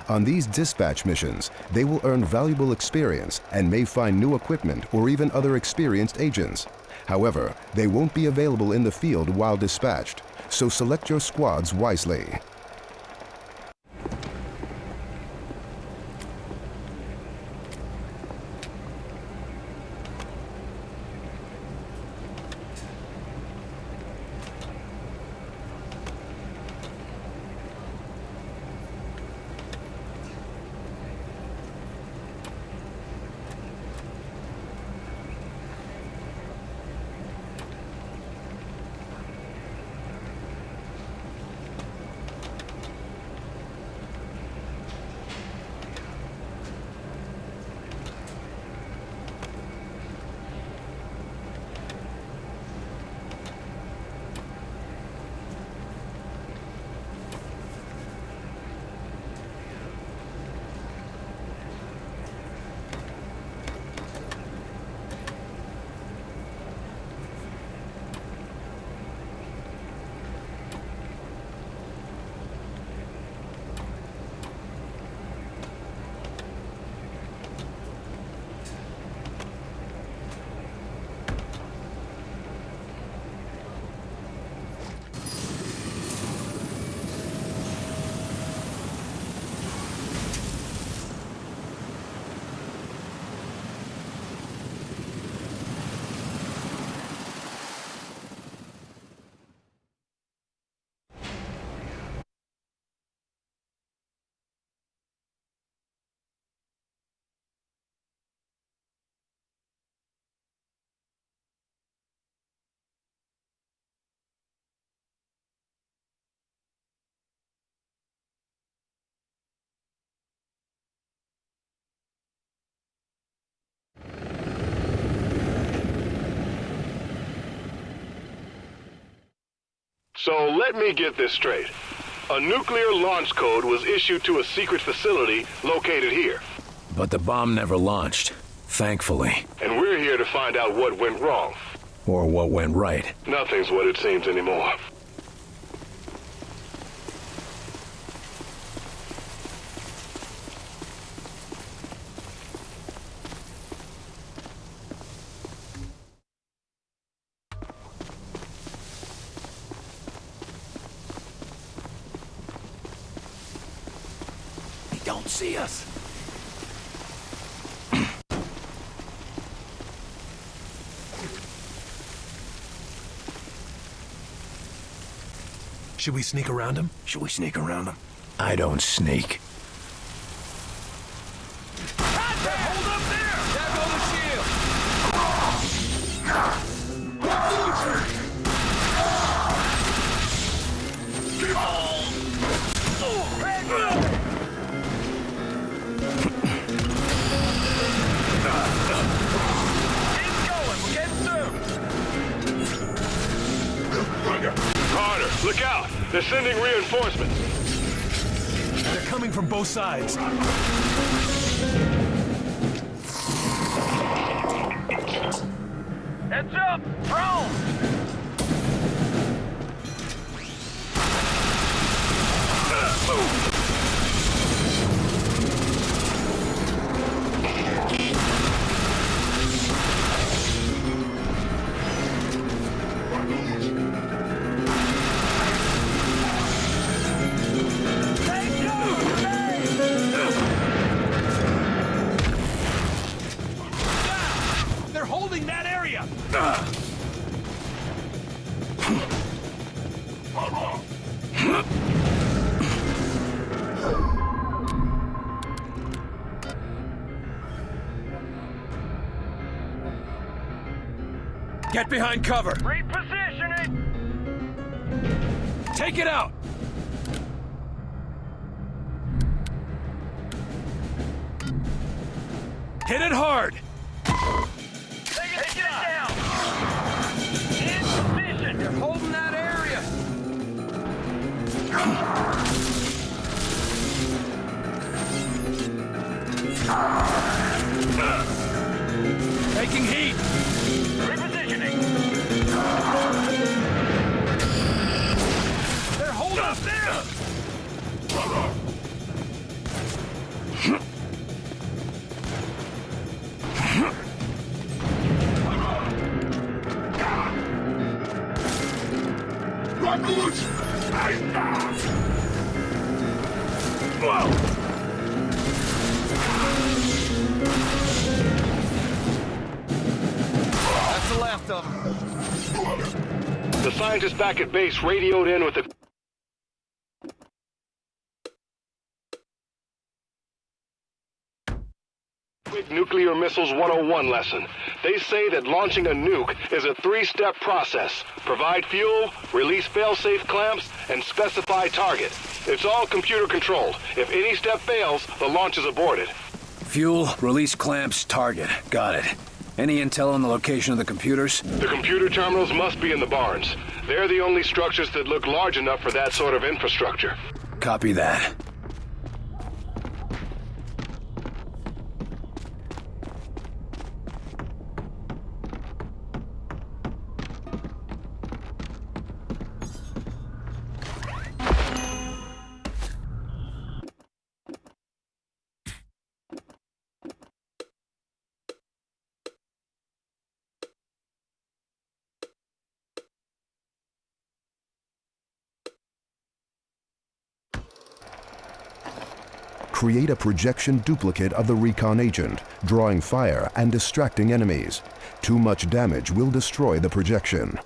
On these dispatch missions, they will earn valuable experience and may find new equipment or even other experienced agents. However, they won't be available in the field while dispatched, so select your squads wisely. So let me get this straight. A nuclear launch code was issued to a secret facility located here. But the bomb never launched, thankfully. And we're here to find out what went wrong. Or what went right. Nothing's what it seems anymore. Don't see us. Should we sneak around him? I don't sneak. Carter, look out! They're sending reinforcements. They're coming from both sides. Heads up! Drone! They're holding that area! Get behind cover! Repositioning! Take it out! Hit it hard! Take it down! In position! They're holding that area! Taking heat! Repositioning! That's the last of them. The scientist back at base radioed in with the quick Nuclear Missiles 101 lesson. They say that launching a nuke is a 3-step process. Provide fuel, release fail-safe clamps, and specify target. It's all computer controlled. If any step fails, the launch is aborted. Fuel, release clamps, target. Got it. Any intel on the location of the computers? The computer terminals must be in the barns. They're the only structures that look large enough for that sort of infrastructure. Copy that. Create a projection duplicate of the recon agent, drawing fire and distracting enemies. Too much damage will destroy the projection.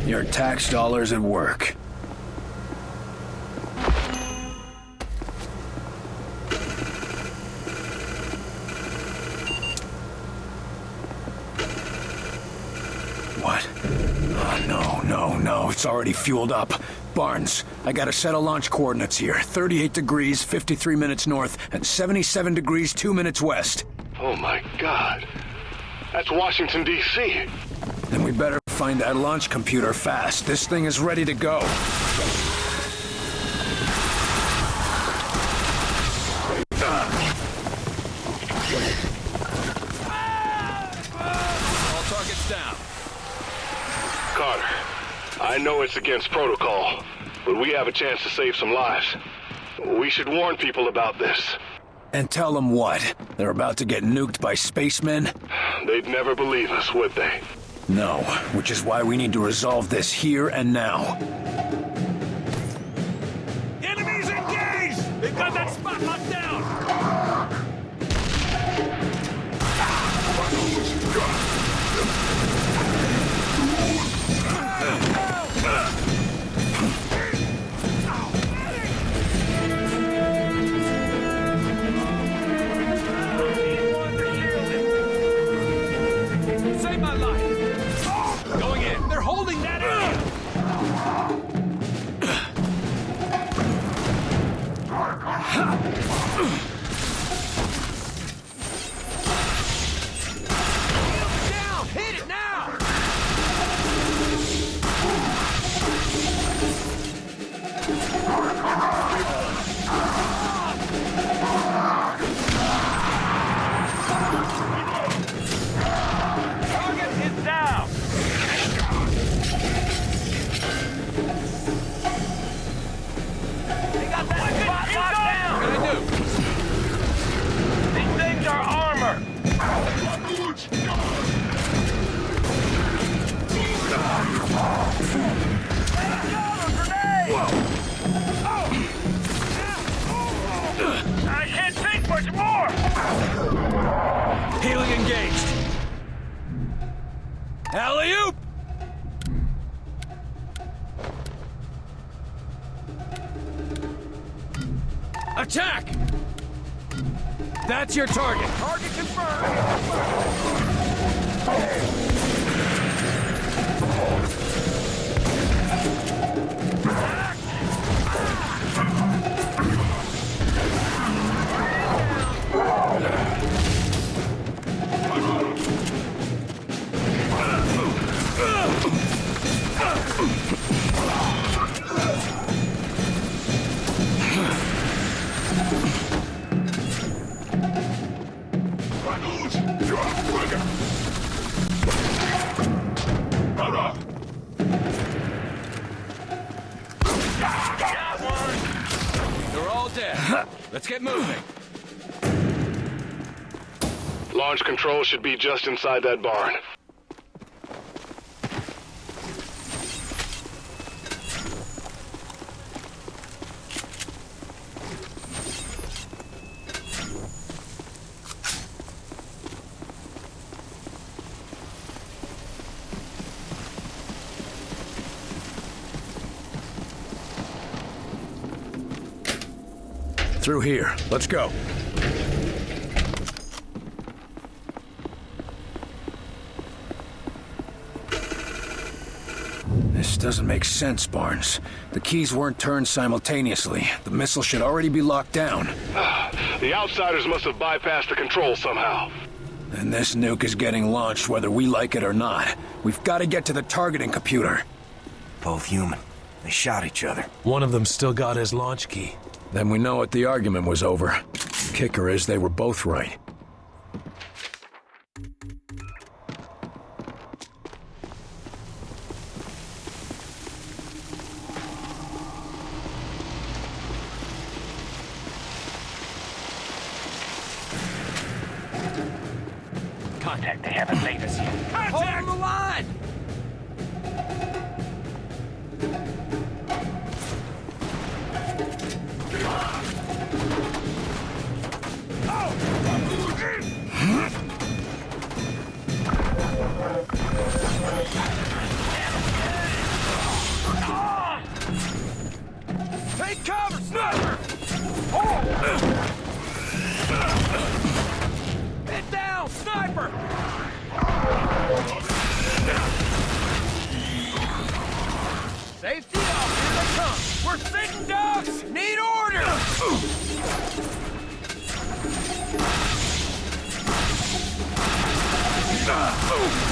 Your tax dollars at work. What? Oh, no, it's already fueled up. Barnes, I got a set of launch coordinates here. 38 degrees, 53 minutes north, and 77 degrees, 2 minutes west. Oh my God. That's Washington, D.C. Then we better find that launch computer fast. This thing is ready to go. All targets down. Carter, I know it's against protocol, but we have a chance to save some lives. We should warn people about this. And tell them what? They're about to get nuked by spacemen? They'd never believe us, would they? No, which is why we need to resolve this here and now. Enemies engaged! They've got that spot locked down! Save my life! Going in! They're holding that area! Down! Hit it now! Target is down! They got that spot locked down! What can I do? These things are armor! I can't take much more! Healing engaged! Alley-oop! Attack! That's your target! Target confirmed! all dead. Let's get moving. Launch control should be just inside that barn. Through here. Let's go. This doesn't make sense, Barnes. The keys weren't turned simultaneously. The missile should already be locked down. The outsiders must have bypassed the control somehow. And this nuke is getting launched whether we like it or not. We've got to get to the targeting computer. Both human. They shot each other. One of them still got his launch key. Then we know what the argument was over. Kicker is they were both right. Contact, they haven't made us yet. Hold the line! Take cover, sniper! Head down, sniper! Safety off, here they come! We're sitting ducks! Need order!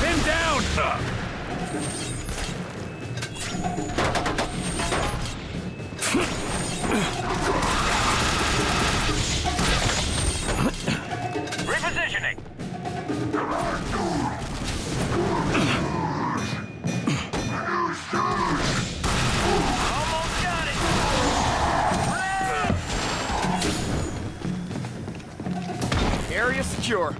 Pin down! Repositioning! Almost got it! Area secure.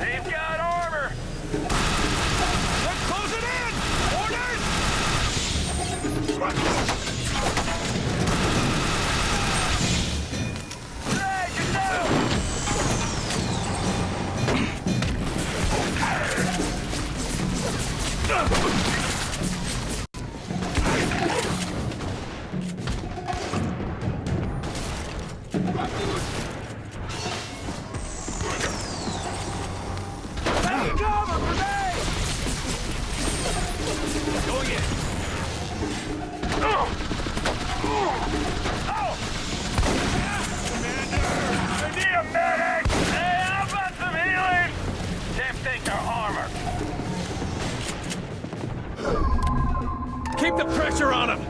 They've got armor! Let's close it in! Orders! Drag it down! Take cover, grenade! Going in. I need a medic! Hey, how about some healing? Can't take their armor. Keep the pressure on him!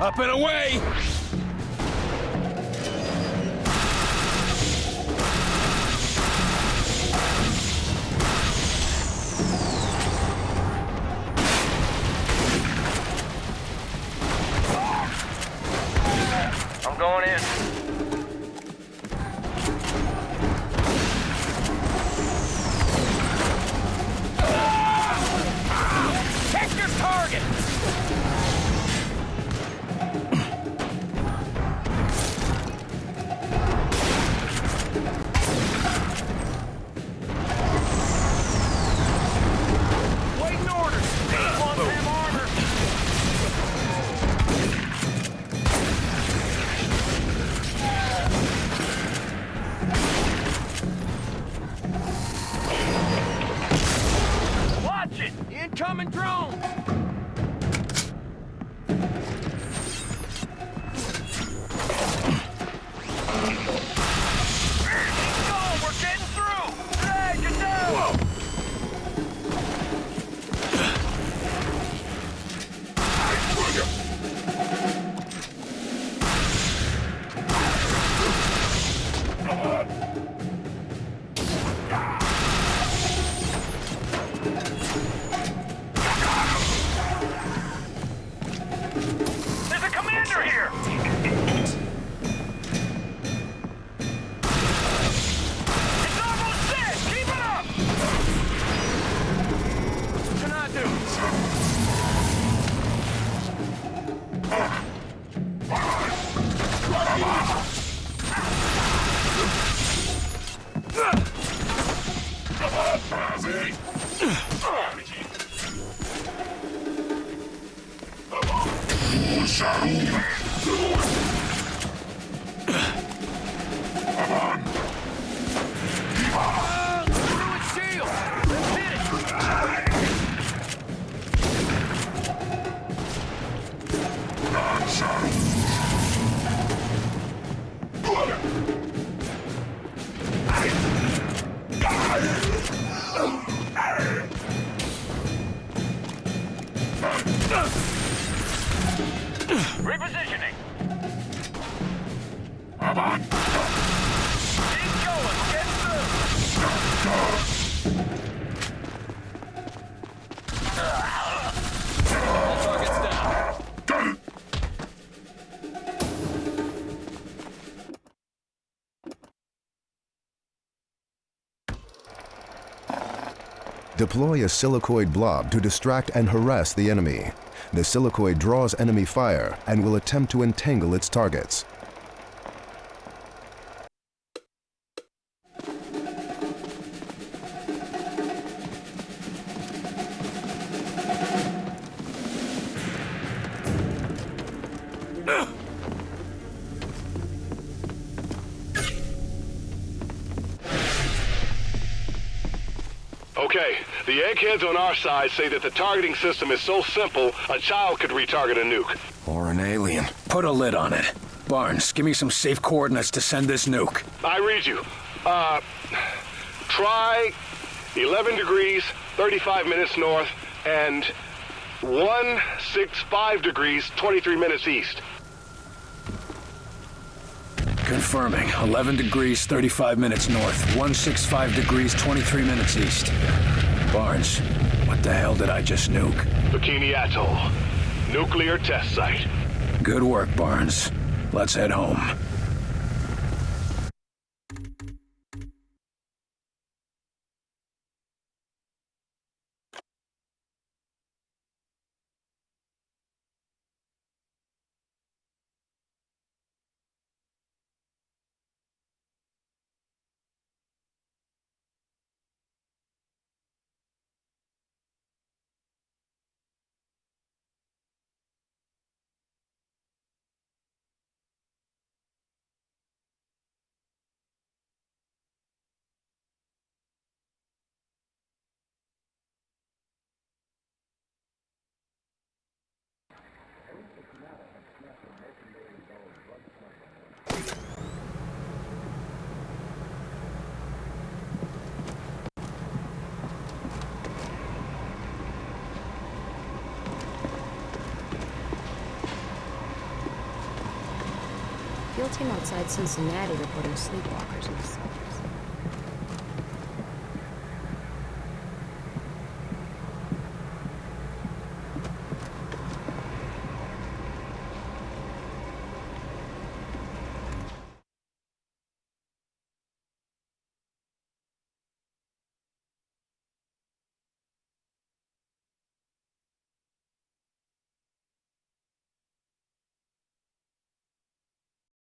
Up and away! I'm going in. Check your target! Waiting orders! They want them armor! Repositioning. Keep going. Get through. All targets down. Deploy a silicoid blob to distract and harass the enemy. The silicoid draws enemy fire and will attempt to entangle its targets. Okay, the eggheads on our side say that the targeting system is so simple, a child could retarget a nuke. Or an alien. Put a lid on it. Barnes, give me some safe coordinates to send this nuke. I read you. Try 11 degrees, 35 minutes north, and 165 degrees, 23 minutes east. Confirming. 11 degrees, 35 minutes north. 165 degrees, 23 minutes east. Barnes, what the hell did I just nuke? Bikini Atoll. Nuclear test site. Good work, Barnes. Let's head home. Field team outside Cincinnati reporting sleepwalkers in the subway.